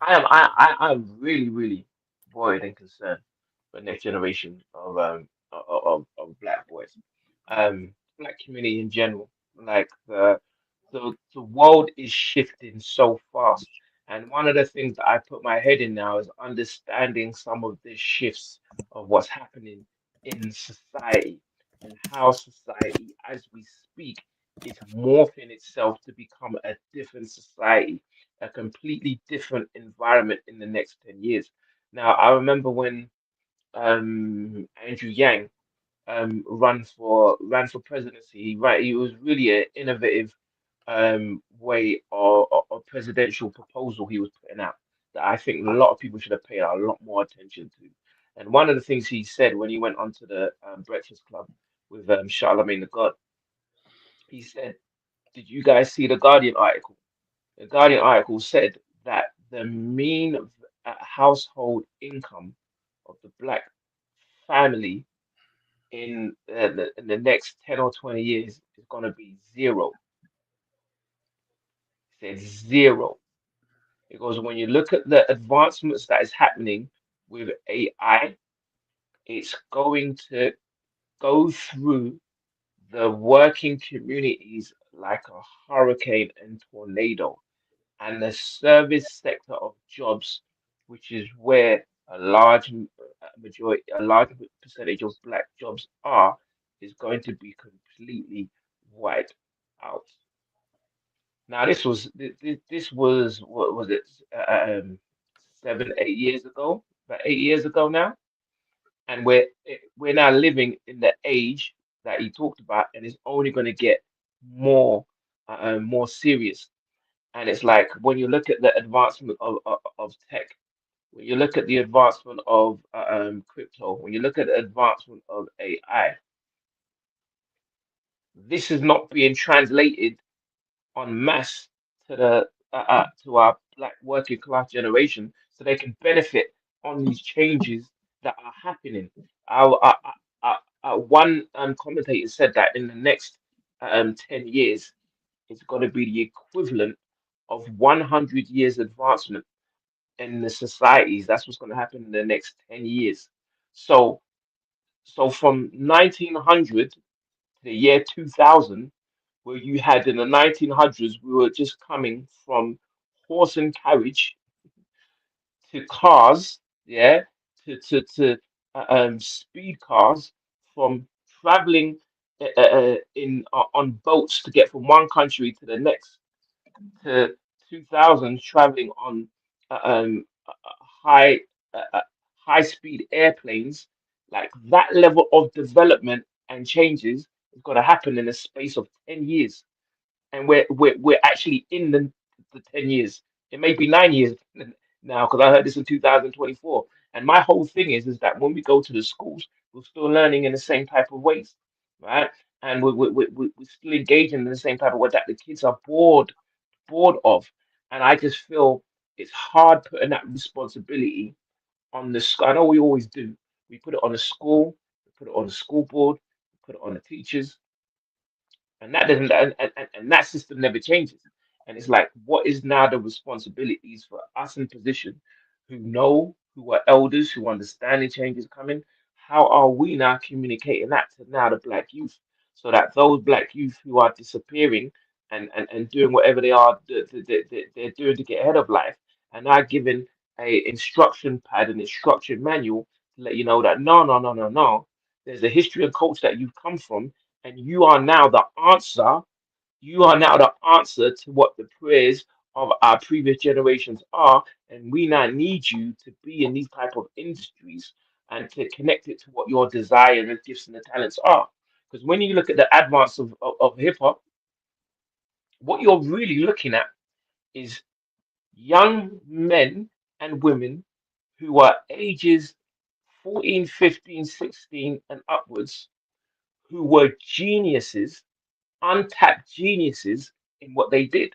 I'm really, really worried and concerned for the next generation of black boys, black community in general. Like the world is shifting so fast, and one of the things that I put my head in now is understanding some of the shifts of what's happening in society and how society, as we speak, is morphing itself to become a different society, a completely different environment in the next 10 years. Now, I remember when Andrew Yang ran for presidency. He was really an innovative way or presidential proposal he was putting out that I think a lot of people should have paid a lot more attention to. And one of the things he said when he went onto the Breakfast Club with Charlemagne the God, he said, "Did you guys see the Guardian article?" The Guardian article said that the mean household income of the black family in the next 10 or 20 years is going to be zero. It said zero. Because when you look at the advancements that is happening with AI, it's going to go through the working communities like a hurricane and tornado. And the service sector of jobs, which is where a large percentage of black jobs are, is going to be completely wiped out. Now, this was what was it, 7, 8 years ago, about 8 years ago now, and we're now living in the age that he talked about, and it's only going to get more serious. And it's like when you look at the advancement of tech, when you look at the advancement of crypto, when you look at the advancement of AI, this is not being translated en masse to our black working class generation, so they can benefit on these changes that are happening. One commentator said that in the next 10 years, it's going to be the equivalent of 100 years advancement in the societies. That's what's going to happen in the next 10 years. So, so from 1900 to the year 2000, where you had in the 1900s, we were just coming from horse and carriage to cars, yeah, to speed cars, from traveling on boats to get from one country to the next, to 2000 traveling on uh, um, uh, uh, high high speed airplanes. Like that level of development and changes is going to happen in a space of 10 years, and we're actually in the 10 years. It may be 9 years now, because I heard this in 2024. And my whole thing is that when we go to the schools, we're still learning in the same type of ways, right? And we're still engaging in the same type of way, that the kids are bored bored of. And I just feel it's hard putting that responsibility on the school. I know we always do. We put it on the school, we put it on the school board, we put it on the teachers, and that doesn't and that system never changes. And it's like, what is now the responsibilities for us in position who know, who are elders, who understand the changes coming? How are we now communicating that to now the black youth, so that those black youth who are disappearing and doing whatever they are they're doing to get ahead of life, and are given a instruction pad and instruction manual to let you know that no, there's a history and culture that you've come from, and you are now the answer. You are now the answer to what the prayers of our previous generations are, and we now need you to be in these type of industries and to connect it to what your desires and gifts and the talents are. Because when you look at the advance of hip hop, what you're really looking at is young men and women who are ages 14, 15, 16, and upwards, who were geniuses, untapped geniuses in what they did.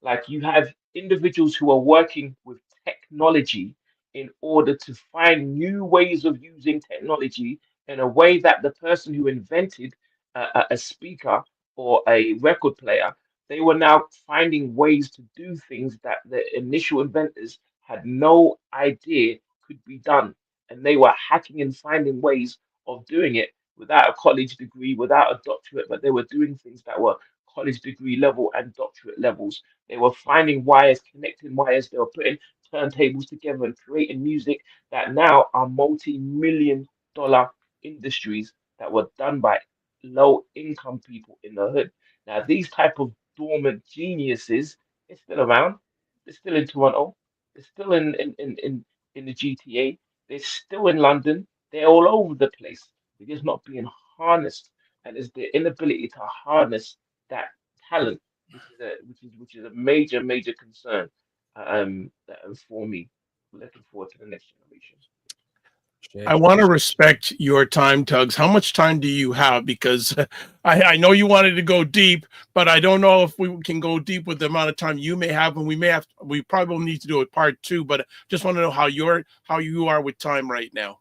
Like, you have individuals who are working with technology in order to find new ways of using technology in a way that the person who invented a speaker or a record player, they were now finding ways to do things that the initial inventors had no idea could be done. And they were hacking and finding ways of doing it without a college degree, without a doctorate, but they were doing things that were college degree level and doctorate levels. They were finding wires, connecting wires, they were putting turntables together and creating music that now are multi-million-dollar industries that were done by low income people in the hood. Now, these type of dormant geniuses, they're still around. They're still in Toronto. They're still in the GTA. They're still in London. They're all over the place. They're just not being harnessed, and it's the inability to harness that talent, which is a major concern for me. Looking forward to the next generation. I want to respect your time, Tuggs. How much time do you have? Because I know you wanted to go deep, but I don't know if we can go deep with the amount of time you may have, and we probably will need to do a part two. But just want to know how you are with time right now.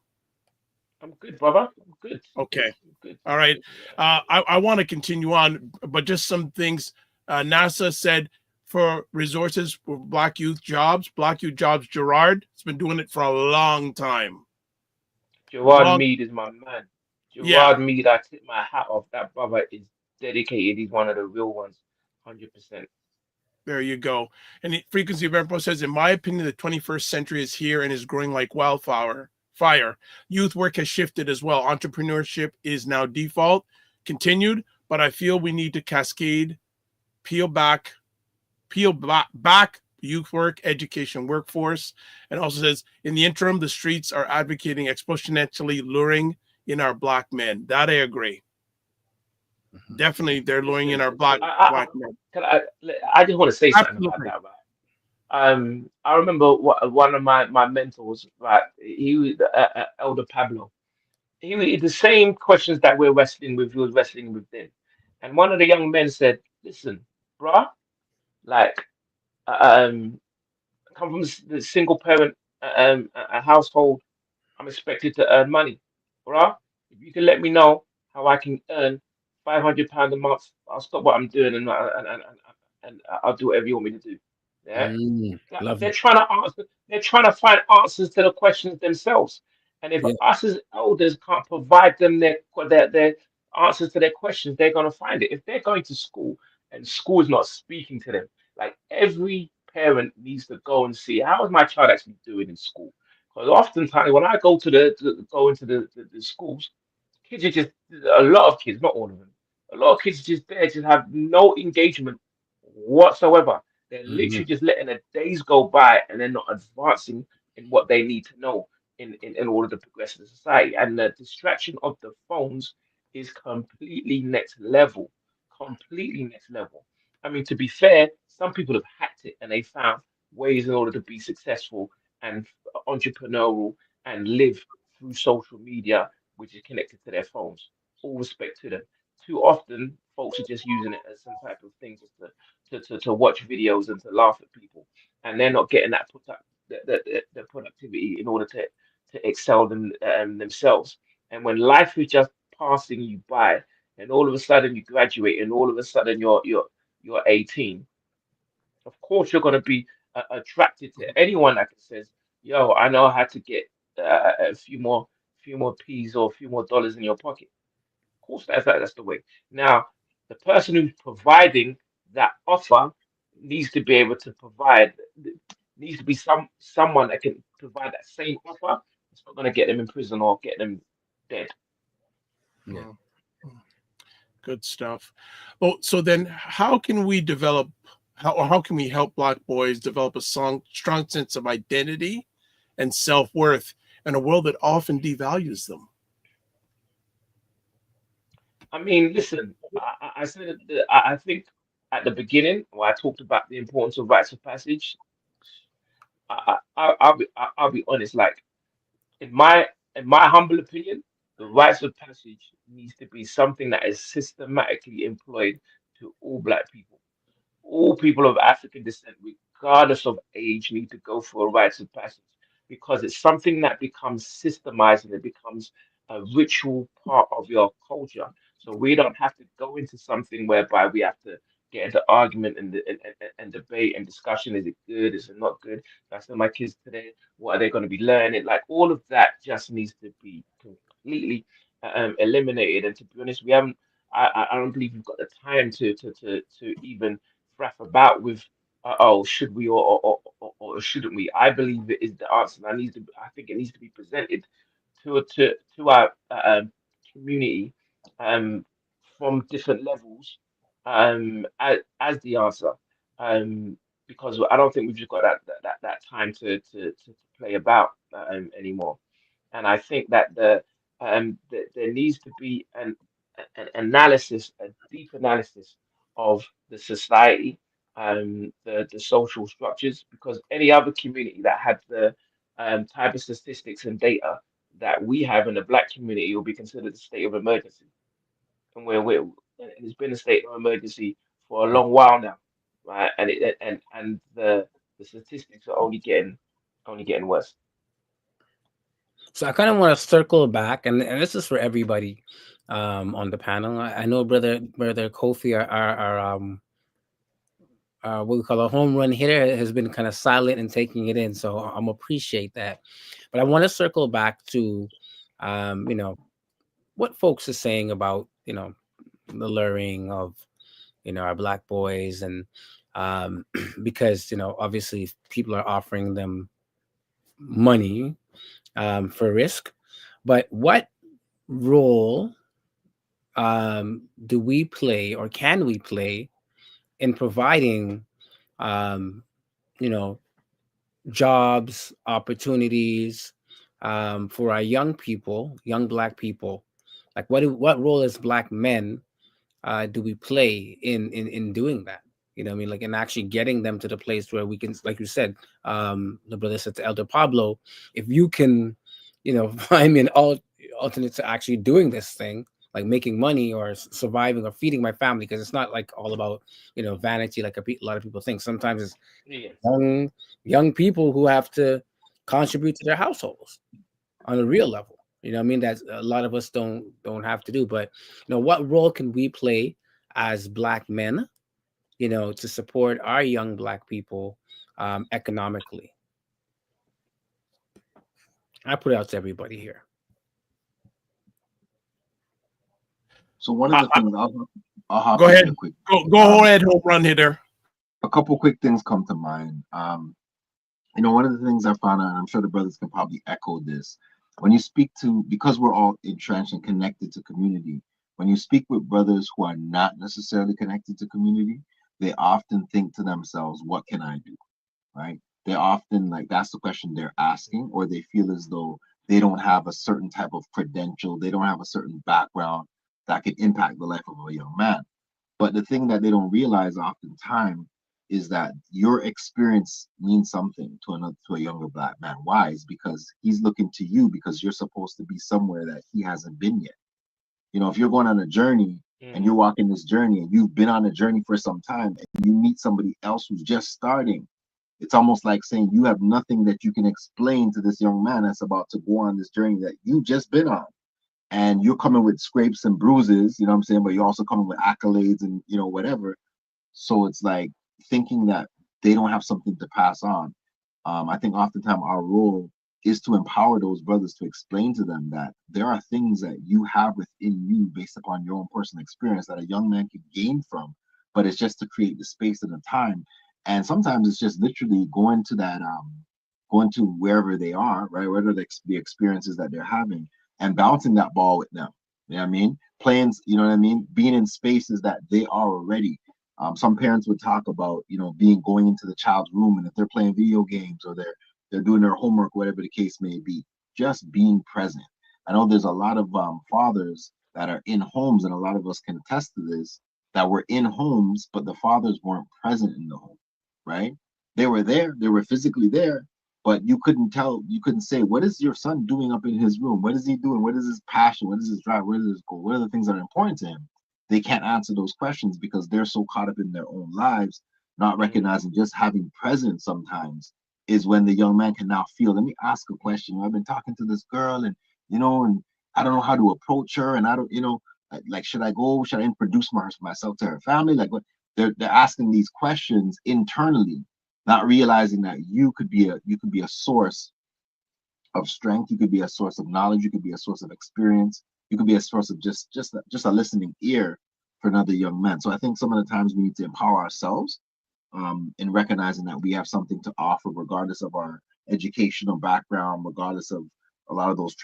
I'm good, brother. I'm good. Okay. I'm good. All right. I want to continue on, but just some things. NASA said for resources for Black Youth Jobs, Gerard has been doing it for a long time. Gerard Mead is my man. Yeah. Gerard Mead, I tip my hat off. That brother is dedicated. He's one of the real ones, 100%. There you go. And the Frequency of Info says, in my opinion, the 21st century is here and is growing like wildfire. Youth work has shifted as well. Entrepreneurship is now default. Continued, but I feel we need to cascade, peel back youth work, education, workforce. And also says, in the interim, the streets are advocating exponentially luring in our Black men. That I agree. Definitely, they're luring in our Black men. I just want to say something about Absolutely. that, right? I remember one of my mentors, right? He was Elder Pablo. He the same questions that we're wrestling with. He was wrestling with then, and one of the young men said, "Listen, bruh, like, um, I come from the single parent a household. I'm expected to earn money, bruh. If you can let me know how I can earn £500 a month, I'll stop what I'm doing and I'll do whatever you want me to do." Yeah. Like, Love they're it. trying to answer. They're trying to find answers to the questions themselves. And if Yeah. us as elders can't provide them their answers to their questions, they're going to find it. If they're going to school and school is not speaking to them, like, every parent needs to go and see how is my child actually doing in school. Because oftentimes when I go go into the schools, kids are just a lot of kids, not all of them. A lot of kids just there just have no engagement whatsoever. They're Mhm. literally just letting the days go by and they're not advancing in what they need to know in order to progress in society. And the distraction of the phones is completely next level. Completely next level. I mean, to be fair, some people have hacked it and they found ways in order to be successful and entrepreneurial and live through social media, which is connected to their phones. All respect to them. Too often, folks are just using it as some type of thing just to watch videos and to laugh at people, and they're not getting that the productivity in order to excel themselves. And when life is just passing you by, and all of a sudden you graduate, and all of a sudden you're 18, of course you're going to be attracted to anyone that says, "Yo, I know how to get a few more peas or a few more dollars in your pocket." Of course, that's the way. Now, the person who's providing that offer needs to be able to provide. Needs to be someone that can provide that same offer. It's not going to get them in prison or get them dead. Yeah. Good stuff. Well, so then how can we develop, how can we help Black boys develop a strong sense of identity and self-worth in a world that often devalues them? I mean, listen, I said that I think at the beginning when I talked about the importance of rites of passage, I'll be honest. Like in my humble opinion, the rites of passage needs to be something that is systematically employed to all Black people. All people of African descent, regardless of age, need to go for a rites of passage because it's something that becomes systemized and it becomes a ritual part of your culture. So we don't have to go into something whereby we have to get into argument and debate and discussion. Is it good? Is it not good? I tell my kids today, what are they going to be learning? Like all of that just needs to be completely eliminated. And to be honest, we haven't. I don't believe we've got the time to even faff about with oh should we or shouldn't we? I believe it is the answer. And I think it needs to be presented to our community um from different levels as the answer because I don't think we've just got that time to play about anymore. And I think that there needs to be an analysis, a deep analysis of the society, the social structures, because any other community that had the type of statistics and data that we have in the Black community will be considered a state of emergency, and and it's been a state of emergency for a long while now, right? And the statistics are only getting worse. So I kind of want to circle back, and this is for everybody on the panel. I know brother Kofi, what we call a home run hitter, has been kind of silent and taking it in. So I'm appreciate that. But I want to circle back to, you know, what folks are saying about, you know, the luring of, you know, our Black boys, and because, you know, obviously people are offering them money for risk. But what role do we play, or can we play, in providing, you know, jobs, opportunities for our young people, young Black people? Like, what role as Black men do we play in doing that? You know what I mean? Like, in actually getting them to the place where we can, like you said, the brother said to Elder Pablo, if you can, you know, find me an alternate to actually doing this thing, like making money or surviving or feeding my family, because it's not like all about, you know, vanity like a lot of people think. Sometimes it's Yes. young people who have to contribute to their households on a real level. You know what I mean? That a lot of us don't have to do. But, you know, what role can we play as Black men, you know, to support our young Black people economically? I put it out to everybody here. So one of the things I'll hop Go in ahead. real quick. Go ahead, home run hitter. A couple quick things come to mind. You know, one of the things I found out, and I'm sure the brothers can probably echo this, when you speak to, because we're all entrenched and connected to community, when you speak with brothers who are not necessarily connected to community, they often think to themselves, what can I do? Right? They often, like, that's the question they're asking, or they feel as though they don't have a certain type of credential, they don't have a certain background that could impact the life of a young man. But the thing that they don't realize oftentimes is that your experience means something to a younger Black man. Why? Is because he's looking to you, because you're supposed to be somewhere that he hasn't been yet. You know, if you're going on a journey and you're walking this journey, and you've been on a journey for some time, and you meet somebody else who's just starting. It's almost like saying you have nothing that you can explain to this young man that's about to go on this journey that you've just been on. And you're coming with scrapes and bruises, you know what I'm saying? But you're also coming with accolades and, you know, whatever. So it's like thinking that they don't have something to pass on. I think oftentimes our role is to empower those brothers, to explain to them that there are things that you have within you based upon your own personal experience that a young man can gain from, but it's just to create the space and the time. And sometimes it's just literally going to that, going to wherever they are, right? Whether the experiences that they're having, and bouncing that ball with them. You know what I mean? Playing, you know what I mean? Being in spaces that they are already. Some parents would talk about, you know, going into the child's room, and if they're playing video games or they're doing their homework, whatever the case may be, just being present. I know there's a lot of fathers that are in homes, and a lot of us can attest to this, that were in homes, but the fathers weren't present in the home, right? They were there, they were physically there, but you couldn't say, what is your son doing up in his room? What is he doing? What is his passion? What is his drive? Where does his goal? What are the things that are important to him? They can't answer those questions because they're so caught up in their own lives, not recognizing just having presence sometimes is when the young man can now feel, let me ask a question. I've been talking to this girl, and, you know, and I don't know how to approach her, and I don't, you know, like, should I introduce myself to her family? Like, what they're asking these questions internally, not realizing that you could be a source of strength, you could be a source of knowledge, you could be a source of experience, you could be a source of just a listening ear for another young man. So I think some of the times we need to empower ourselves in recognizing that we have something to offer, regardless of our educational background, regardless of a lot of those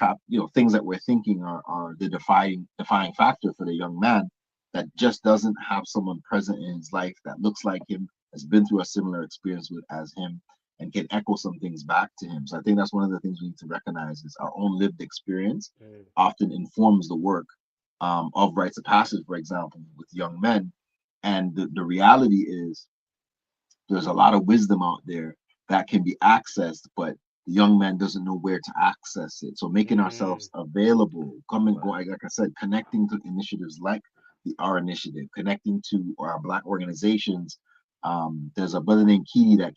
things that we're thinking are the defining factor for the young man that just doesn't have someone present in his life that looks like him, has been through a similar experience as him, and can echo some things back to him. So I think that's one of the things we need to recognize is our own lived experience often informs the work of rites of passage, for example, with young men. And the reality is there's a lot of wisdom out there that can be accessed, but the young man doesn't know where to access it. So making ourselves available, like I said, connecting to initiatives like the R Initiative, connecting to our Black organizations. There's a brother named Keedy that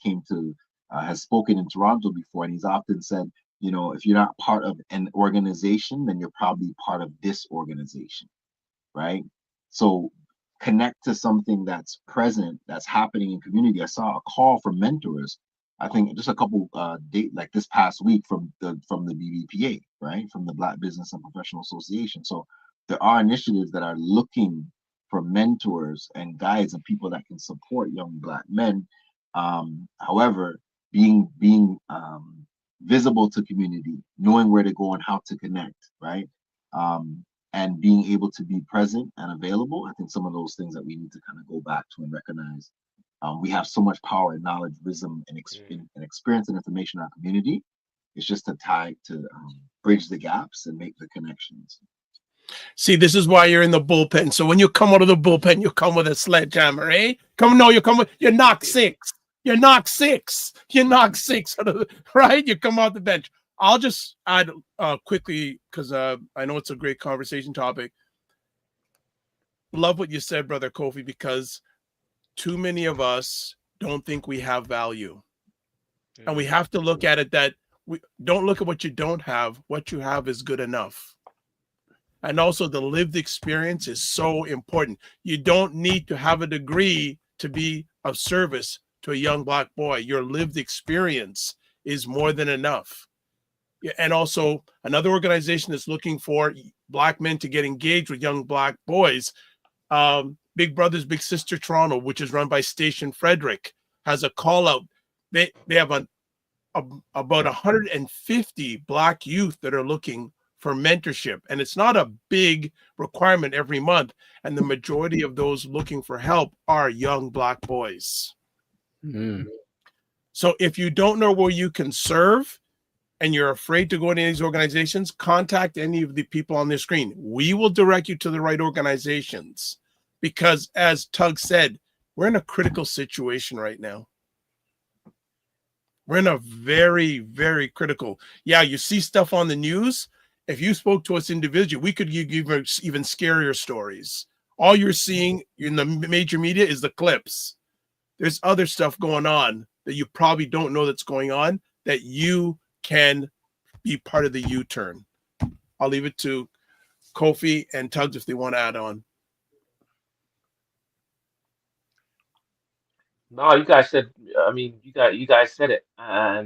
has spoken in Toronto before, and he's often said, you know, if you're not part of an organization, then you're probably part of this organization, right? So connect to something that's present, that's happening in community. I saw a call from mentors, I think just a couple like this past week from the BBPA, right? From the Black Business and Professional Association. So there are initiatives that are looking for mentors and guides and people that can support young Black men. However, being visible to community, knowing where to go and how to connect, right? And being able to be present and available. I think some of those things that we need to kind of go back to and recognize. We have so much power and knowledge, wisdom, and experience and information in our community. It's just a bridge the gaps and make the connections. See, this is why you're in the bullpen. So when you come out of the bullpen, you come with a sledgehammer, eh? You knock six. You knock six. You knock six, right? You come out the bench. I'll just add quickly, because I know it's a great conversation topic. Love what you said, Brother Kofi, because too many of us don't think we have value. And we have to look at it that we don't look at what you don't have. What you have is good enough. And also the lived experience is so important. You don't need to have a degree to be of service to a young Black boy. Your lived experience is more than enough. And also another organization that's looking for Black men to get engaged with young Black boys, Big Brothers Big Sister Toronto, which is run by Station Frederick, has a call out. They have about 150 Black youth that are looking for mentorship, and it's not a big requirement every month, and the majority of those looking for help are young Black boys. So if you don't know where you can serve and you're afraid to go into these organizations, contact any of the people on the screen. We will direct you to the right organizations, because as Tuggs said, we're in a critical situation right now. We're in a very, very critical. Yeah, you see stuff on the news. If you spoke to us individually, we could give even scarier stories All you're seeing in the major media is the clips. There's other stuff going on that you probably don't know that's going on, that you can be part of the U-turn. I'll leave it to Kofi and Tuggs if they want to add on. No, you guys said. I mean, you guys said it, I'll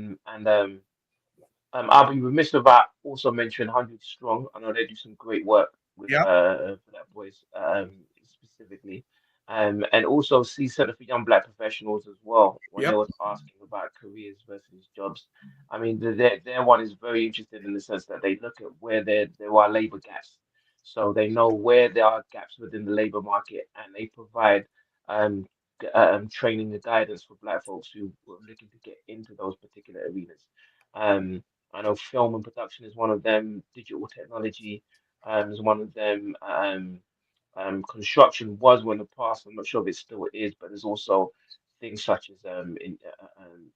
be remiss about also mentioning 100 Strong. I know they do some great work with Yep. for that boys specifically, and also C Center for Young Black Professionals as well. When they Yep. was asking about careers versus jobs, I mean their one is very interesting in the sense that they look at where there are labor gaps, so they know where there are gaps within the labor market, and they provide um training and guidance for Black folks who are looking to get into those particular arenas. Um, I know film and production is one of them. Digital technology is one of them. Construction was one in the past. I'm not sure if it still is, but there's also things such as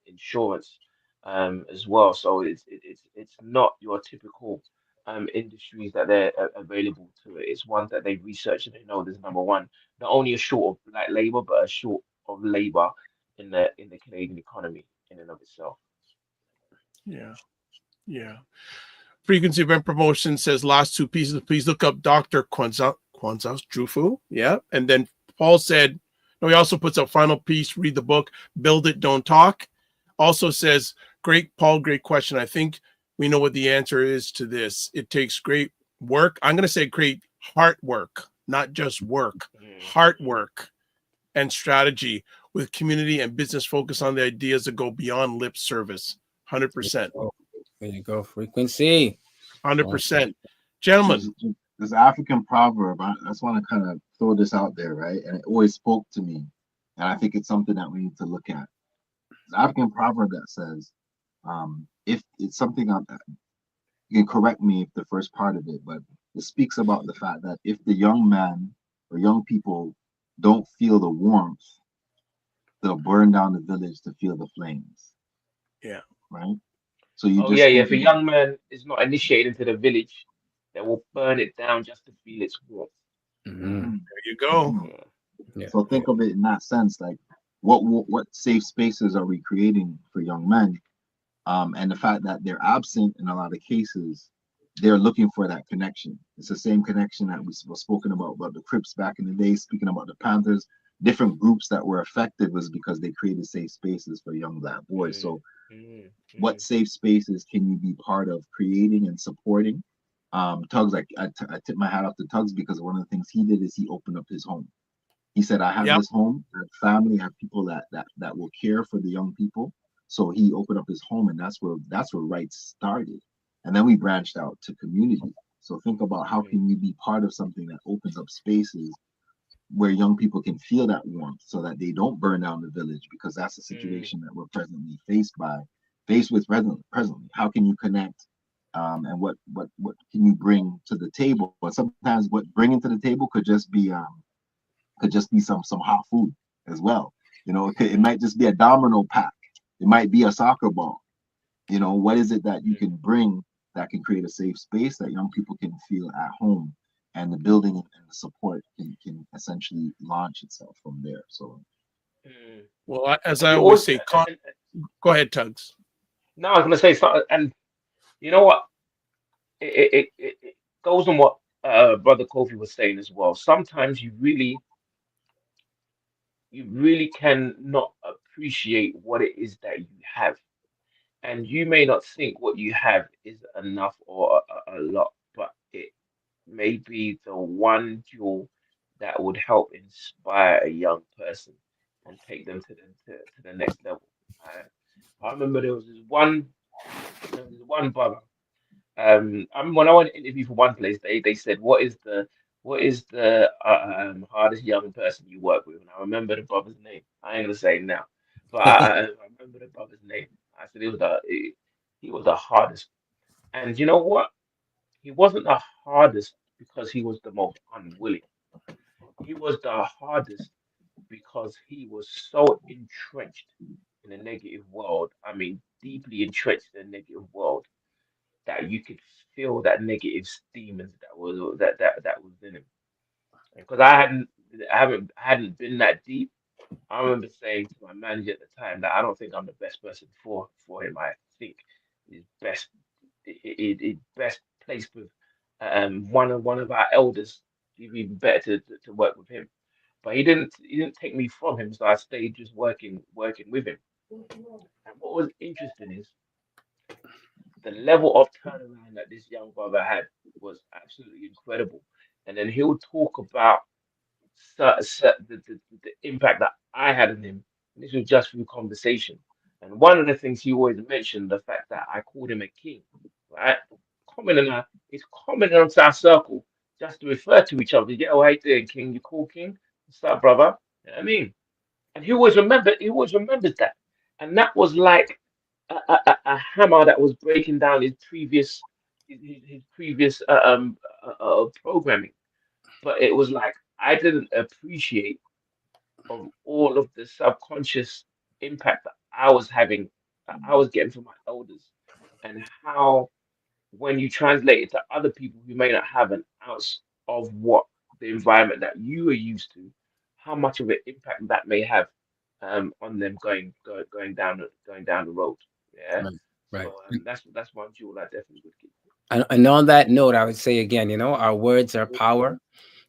insurance as well. So it's not your typical industries that they're available to. It's ones that they research and they know there's number one, not only a short of like labor, but a short of labor in the Canadian economy in and of itself. Yeah. Yeah. Frequency Event Promotion says last two pieces. Please look up Dr. Kwanzaa Jufu. Yeah. And then Paul said, no, he also puts up final piece, read the book, Build It, Don't Talk. Also says, great, Paul, great question. I think we know what the answer is to this. It takes great work. I'm going to say great heart work, not just work, heart work and strategy with community and business focus on the ideas that go beyond lip service. 100%. There you go. Frequency. 100%. Gentlemen. This African proverb, I just want to kind of throw this out there, right? And it always spoke to me. And I think it's something that we need to look at. This African proverb that says, if it's something you can correct me if the first part of it, but it speaks about the fact that if the young man or young people don't feel the warmth, they'll burn down the village to feel the flames. Yeah. Right? So you Yeah. think If a young man is not initiated into the village, they will burn it down just to feel its warmth. There you go. Yeah. So think of it in that sense, like what safe spaces are we creating for young men? And the fact that they're absent in a lot of cases, they're looking for that connection. It's the same connection that we were spoken about the Crips back in the day, speaking about the Panthers. Different groups that were affected was because they created safe spaces for young Black boys. So what safe spaces can you be part of creating and supporting? Tuggs, I tip my hat off to Tuggs because one of the things he did is he opened up his home. He said, I have this home, I have family, I have people that will care for the young people. So he opened up his home, and that's where rights started. And then we branched out to community. So think about how can you be part of something that opens up spaces where young people can feel that warmth so that they don't burn down the village, because that's the situation that we're presently faced with presently. How can you connect? And what can you bring to the table? But sometimes what bringing to the table could just be some hot food as well. It might just be a domino pack. It might be a soccer ball. What is it that you can bring that can create a safe space that young people can feel at home, and the building and the support can essentially launch itself from there. So, well, as I You always always, say, go ahead, Tuggs. no, I was going to say something, and you know what? It goes on what Brother Kofi was saying as well. Sometimes you really can not appreciate what it is that you have. And you may not think what you have is enough or a lot, but it may be the one jewel that would help inspire a young person and take them to the next level. I remember there was one brother. I remember when I went to interview for one place, they said, what is the hardest young person you work with? And I remember the brother's name. I ain't gonna say it now, but I remember the brother's name. I said he was the hardest. And you know what? He wasn't the hardest because he was the most unwilling. He was the hardest because he was so entrenched in a negative world. I mean, deeply entrenched in a negative world that you could feel that negative demons that was in him. because I hadn't been that deep. I remember saying to my manager at the time that I don't think I'm the best person for him. I think he's best placed with one of our elders. It'd be better to work with him. But he didn't take me from him, so I stayed just working with him. And what was interesting is the level of turnaround that this young brother had was absolutely incredible. And then he'll talk about the impact that I had on him. And this was just through conversation. And one of the things he always mentioned, the fact that I called him a king, right? It's common amongst our circle just to refer to each other. Yeah, oh, how you doing, King? You cool, King? What's up, brother? You know what I mean? And he always remembers that. And that was like a hammer that was breaking down his previous programming. But it was like I didn't appreciate of all of the subconscious impact that I was getting from my elders, and how when you translate it to other people who may not have an ounce of what the environment that you are used to, how much of an impact that may have on them going down the road. Yeah. Right. Right. So that's one jewel I definitely would give. And on that note, I would say again, our words are power.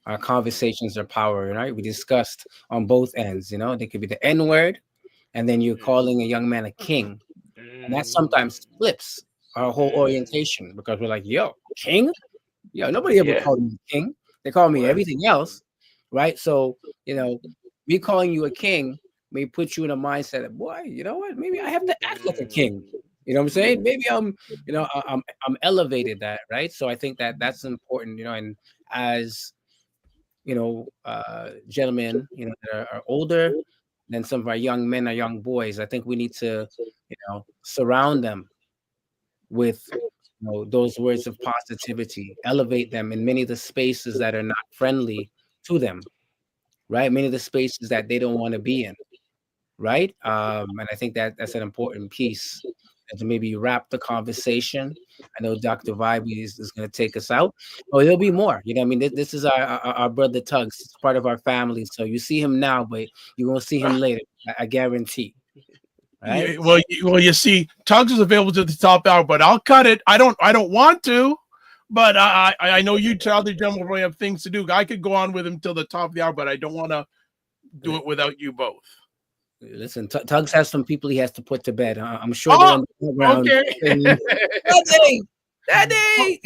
Our conversations are power, right? We discussed on both ends, they could be the N word, and then you're calling a young man a king. And that sometimes flips our whole orientation because we're like, yo, king? Yo, nobody ever Yeah. called me king. They call me Right. everything else, right? So, me calling you a king may put you in a mindset of, boy, you know what? Maybe I have to act like a king. You know what I'm saying? Maybe I'm elevated that, right? So I think that that's important, and as gentlemen, that are older than some of our young men or young boys, I think we need to, surround them with those words of positivity, elevate them in many of the spaces that are not friendly to them, right? Many of the spaces that they don't want to be in, right? And I think that that's an important piece. And to maybe wrap the conversation. I know Dr. Vibe is going to take us out. Oh, there'll be more. I mean, this is our brother Tuggs. It's part of our family. So you see him now, but you won't see him later. I guarantee. Right? Yeah, well, you see, Tuggs is available to the top hour, but I'll cut it. I don't want to, but I know you other gentlemen really have things to do. I could go on with him till the top of the hour, but I don't want to do it without you both. Listen, Tuggs has some people he has to put to bed. I'm sure they're on the ground. Okay. Daddy.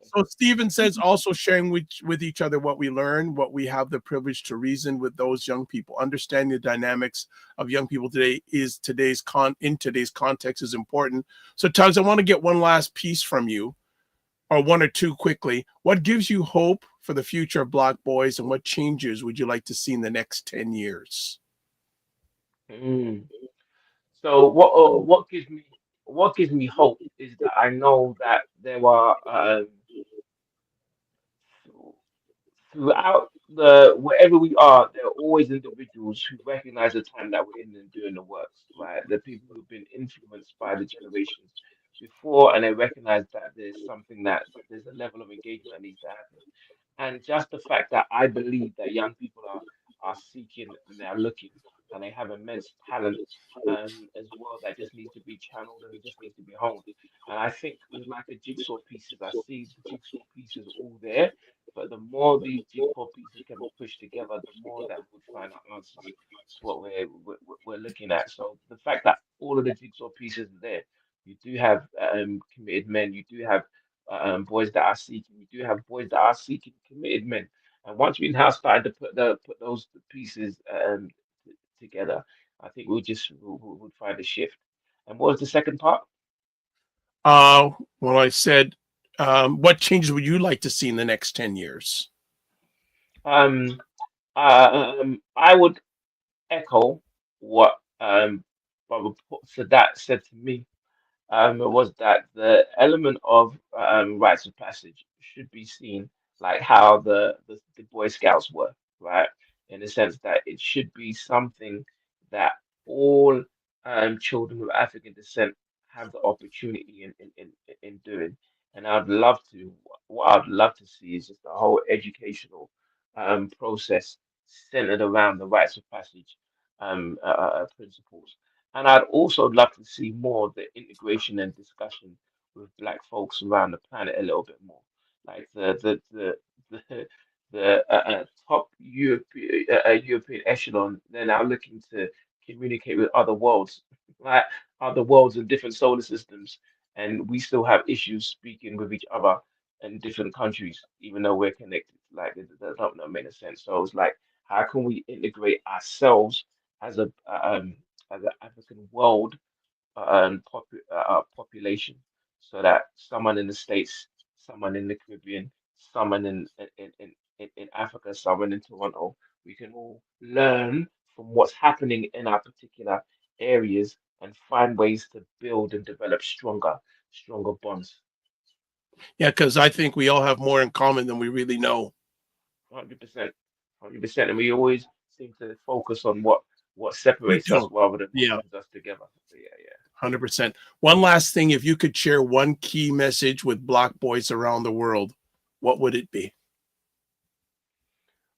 So Stephen says also sharing with each other what we learn, what we have the privilege to reason with those young people. Understanding the dynamics of young people today in today's context is important. So Tuggs, I want to get one last piece from you, or one or two quickly. What gives you hope for the future of Black boys, and what changes would you like to see in the next 10 years? So what gives me hope is that I know that there are throughout wherever we are, there are always individuals who recognize the time that we're in and doing the work, right? The people who've been influenced by the generations before, and they recognize that there's a level of engagement that needs to happen. And just the fact that I believe that young people are seeking and they're looking and they have immense talent as well that just needs to be channeled and it just needs to be honed. And I think with like the jigsaw pieces, I see the jigsaw pieces all there, but the more these jigsaw pieces can be pushed together, the more that we find our answers to what we're looking at. So the fact that all of the jigsaw pieces are there, you do have committed men, you do have boys that are seeking. We do have boys that are seeking committed men. And once we now started to put those pieces together, I think we'll find a shift. And what was the second part? Well, I said, what changes would you like to see in the next 10 years? I would echo what Brother Sadat said to me. Was that the element of rites of passage should be seen like how the Boy Scouts were, right? In the sense that it should be something that all children of African descent have the opportunity in doing. And I'd love to, what I'd love to see is just a whole educational process centered around the rites of passage principles. And I'd also love to see more of the integration and discussion with Black folks around the planet a little bit more, like the top European echelon. They're now looking to communicate with other worlds, right? Other worlds and different solar systems, and we still have issues speaking with each other in different countries, even though we're connected. Like that don't make sense. So it's like, how can we integrate ourselves as a as an African world population, so that someone in the States, someone in the Caribbean, someone in Africa, someone in Toronto, we can all learn from what's happening in our particular areas and find ways to build and develop stronger bonds. Yeah, because I think we all have more in common than we really know. 100%, 100%, and we always seem to focus on what We separates us don't. rather than what Yeah, brings us together. So yeah. 100%. One last thing, if you could share one key message with Black boys around the world, what would it be?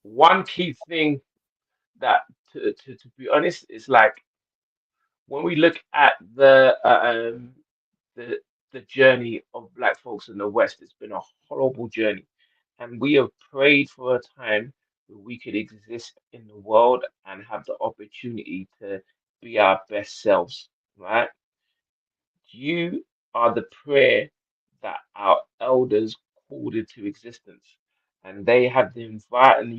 One key thing that, to be honest, is like when we look at the the journey of Black folks in the West, it's been a horrible journey, and we have prayed for a time where we could exist in the world and have the opportunity to be our best selves, right? You are the prayer that our elders called into existence, and they have the environment.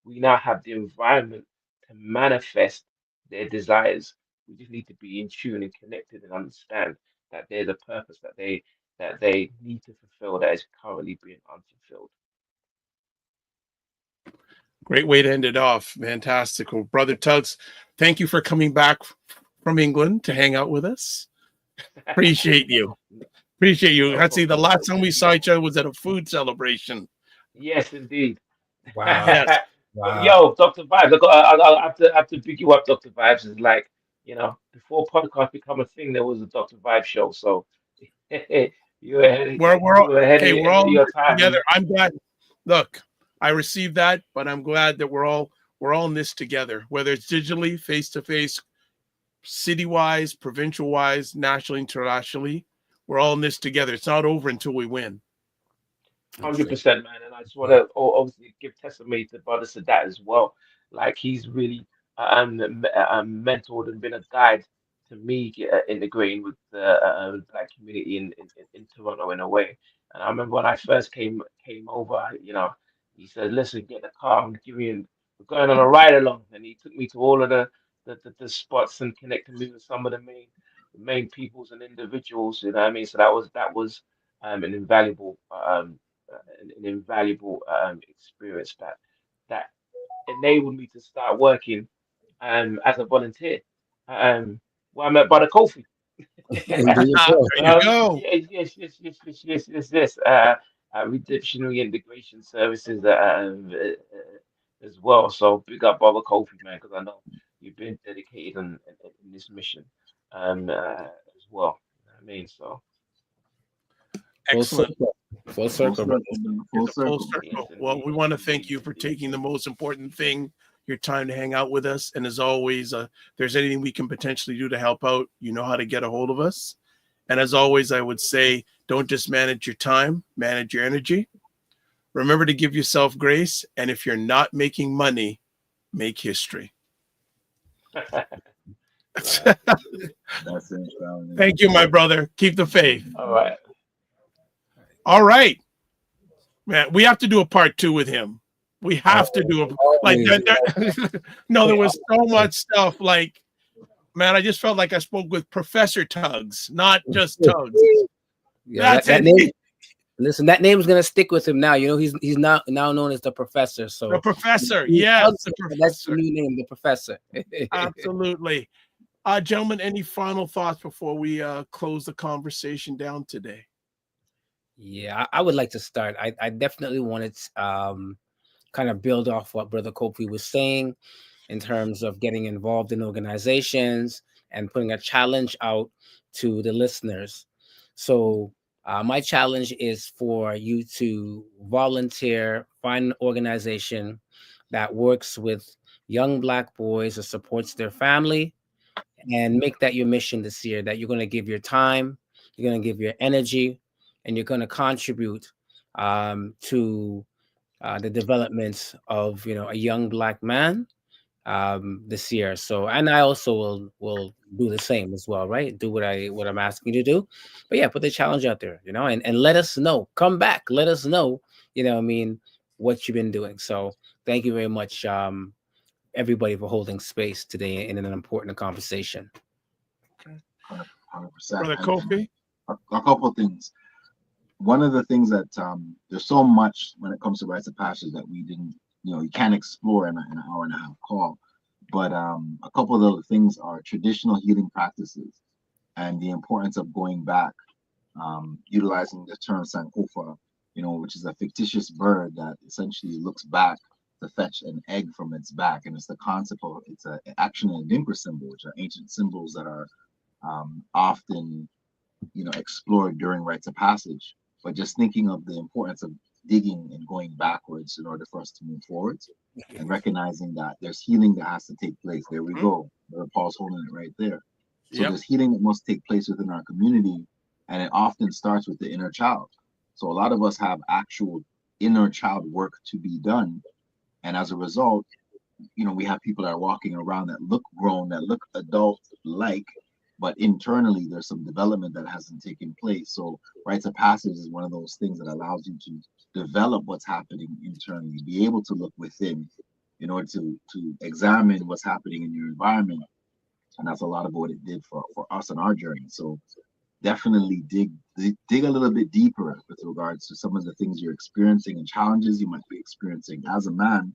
We now have the environment to manifest their desires. We just need to be in tune and connected and understand that there's a purpose that they need to fulfill that is currently being unfulfilled. Great way to end it off. Fantastic. Well, Brother Tuggs, thank you for coming back from England to hang out with us. Appreciate you. Appreciate you. No I'd say the problem. last time we saw each other was at a food celebration. Yes, indeed. Wow. Yes. But Wow. yo, Dr. Vibes, I have to pick you up, Dr. Vibes. Is like, before podcast become a thing, there was a Dr. Vibe show. So you were ahead, We're you all were ahead okay. of, We're ahead all of in your this time, together. man. I'm glad. Look, I received that, but I'm glad that we're all in this together, whether it's digitally, face to face, city wise, provincial wise, nationally, internationally. We're all in this together. It's not over until we win. 100%, man. And I just want to obviously give testimony to Brother Sadat as well. Like he's really mentored and been a guide to me integrating with the Black community in Toronto in a way. And I remember when I first came over, he said, "Listen, get in the car. I'm giving you. We're going on a ride along." And he took me to all of the spots and connected me with some of the main peoples and individuals. You know what I mean? So that was an invaluable experience that enabled me to start working as a volunteer. Where I met Brother Kofi. And there you go. There you go. Yes. Redemption Reintegration Services as well. So big up Brother Kofi, man, because I know you've been dedicated in this mission as well. You know what I mean, so Full Excellent. circle. Full circle. Full It's a full circle. circle. yes, Well, indeed, we want to thank you indeed, for indeed. taking the most important thing, your time to hang out with us. And as always, if there's anything we can potentially do to help out, you know how to get a hold of us. And as always, I would say, don't just manage your time, manage your energy. Remember to give yourself grace. And if you're not making money, make history. That's it. Family. Thank you, my brother. Keep the faith. All right. All right. Man, we have to do a part 2 with him. We have to do a like that. No, there was so much stuff. Like, man, I just felt like I spoke with Professor Tuggs, not just Tuggs. Yeah, That's that it. name. Listen, that name's gonna stick with him now. You know, he's now known as the professor. So The professor. Yes, the that's the professor. new name, the professor. Absolutely. Gentlemen, any final thoughts before we close the conversation down today? Yeah, I would like to start. I definitely wanted kind of build off what Brother Kofi was saying in terms of getting involved in organizations and putting a challenge out to the listeners. So My challenge is for you to volunteer, find an organization that works with young Black boys or supports their family, and make that your mission this year, that you're going to give your time, you're going to give your energy, and you're going to contribute to the development of, a young Black man this year. So, and I also will do the same as well, right? Do what I'm asking you to do. But yeah, put the challenge out there, and let us know. Come back, let us know, what you've been doing. So thank you very much, everybody, for holding space today in an important conversation. 100%. Brother Kofi? A couple of things. One of the things that there's so much when it comes to rites of passage that we didn't, you can't explore in an hour and a half call. But a couple of those things are traditional healing practices and the importance of going back, utilizing the term Sankofa, which is a fictitious bird that essentially looks back to fetch an egg from its back. And it's the concept of, it's actually an Adinkra symbol, which are ancient symbols that are often, explored during rites of passage. But just thinking of the importance of digging and going backwards in order for us to move forwards, and recognizing that there's healing that has to take place. There we go. Paul's holding it right there. So there's healing that must take place within our community, and it often starts with the inner child. So a lot of us have actual inner child work to be done, and as a result, we have people that are walking around that look grown, that look adult-like, but internally there's some development that hasn't taken place. So rites of passage is one of those things that allows you to develop what's happening internally, be able to look within in order to examine what's happening in your environment. And that's a lot of what it did for us on our journey. So definitely dig a little bit deeper with regards to some of the things you're experiencing and challenges you might be experiencing as a man,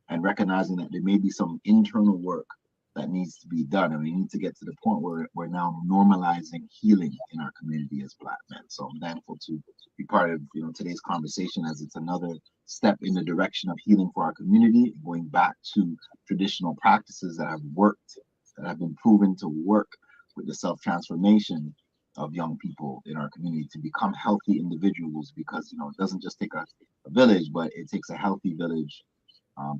and recognizing that there may be some internal work that needs to be done, and we need to get to the point where we're now normalizing healing in our community as Black men. So I'm thankful to be part of today's conversation, as it's another step in the direction of healing for our community, going back to traditional practices that have worked, that have been proven to work with the self-transformation of young people in our community to become healthy individuals, because it doesn't just take a village, but it takes a healthy village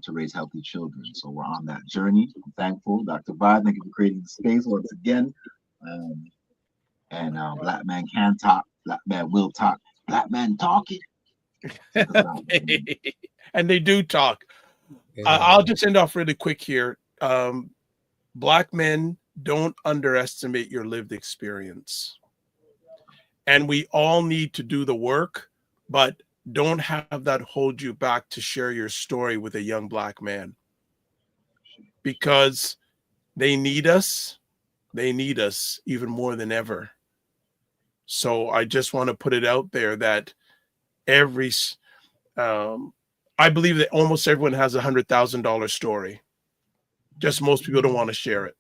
to raise healthy children. So we're on that journey. I'm thankful. Dr. Vibe, thank you for creating the space once again. Black Man Can Talk, Black Man Will Talk, Black Man Talking. And they do talk. I'll just end off really quick here. Black men, don't underestimate your lived experience. And we all need to do the work, but don't have that hold you back to share your story with a young Black man, because they need us. They need us even more than ever. So I just want to put it out there that I believe that almost everyone has $100,000 story. Just most people don't want to share it.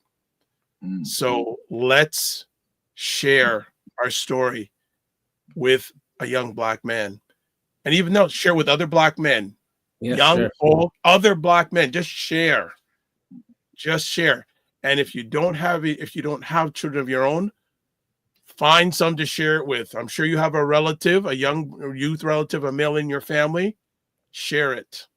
So let's share our story with a young Black man. And even though share with other Black men, young, old, other Black men, just share. And if you don't have children of your own, find some to share it with. I'm sure you have a relative, a young youth relative, a male in your family. Share it.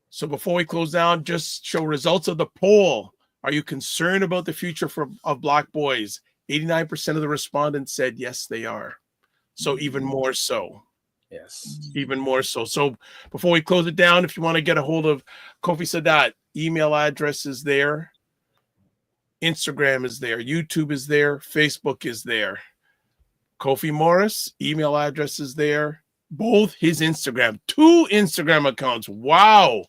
So before we close down, just show results of the poll. Are you concerned about the future of Black boys? 89% of the respondents said yes, they are. So even more so. Yes. Even more so. So before we close it down, if you want to get a hold of Kofi Sadat, email address is there. Instagram is there. YouTube is there. Facebook is there. Kofi Morris, email address is there. Both his Instagram, 2 Instagram accounts. Wow.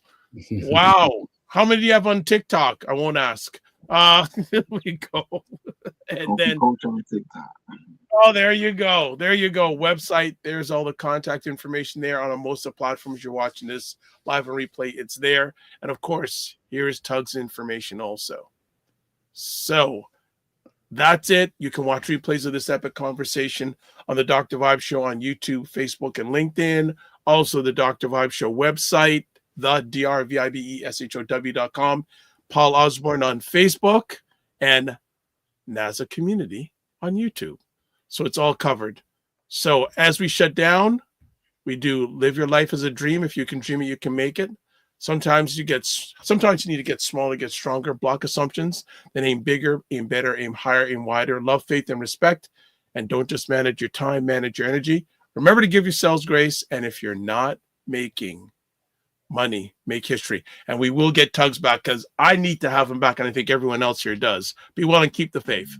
Wow. How many do you have on TikTok? I won't ask. There we go. And then Coach on TikTok. Oh, there you go. There you go. Website. There's all the contact information there on most of the platforms you're watching this live and replay. It's there. And of course, here's Tuggs information also. So that's it. You can watch replays of this epic conversation on the Dr. Vibe Show on YouTube, Facebook, and LinkedIn. Also, the Dr. Vibe Show website, the drvibeshow.com. Paul Osbourne on Facebook, and NASA Community on YouTube. So it's all covered. So as we shut down, we do live your life as a dream. If you can dream it, you can make it. Sometimes you need to get smaller, get stronger, block assumptions, then aim bigger, aim better, aim higher, aim wider, love, faith, and respect. And don't just manage your time, manage your energy. Remember to give yourselves grace. And if you're not making money, make history. And we will get Tuggs back because I need to have him back. And I think everyone else here does. Be well and keep the faith.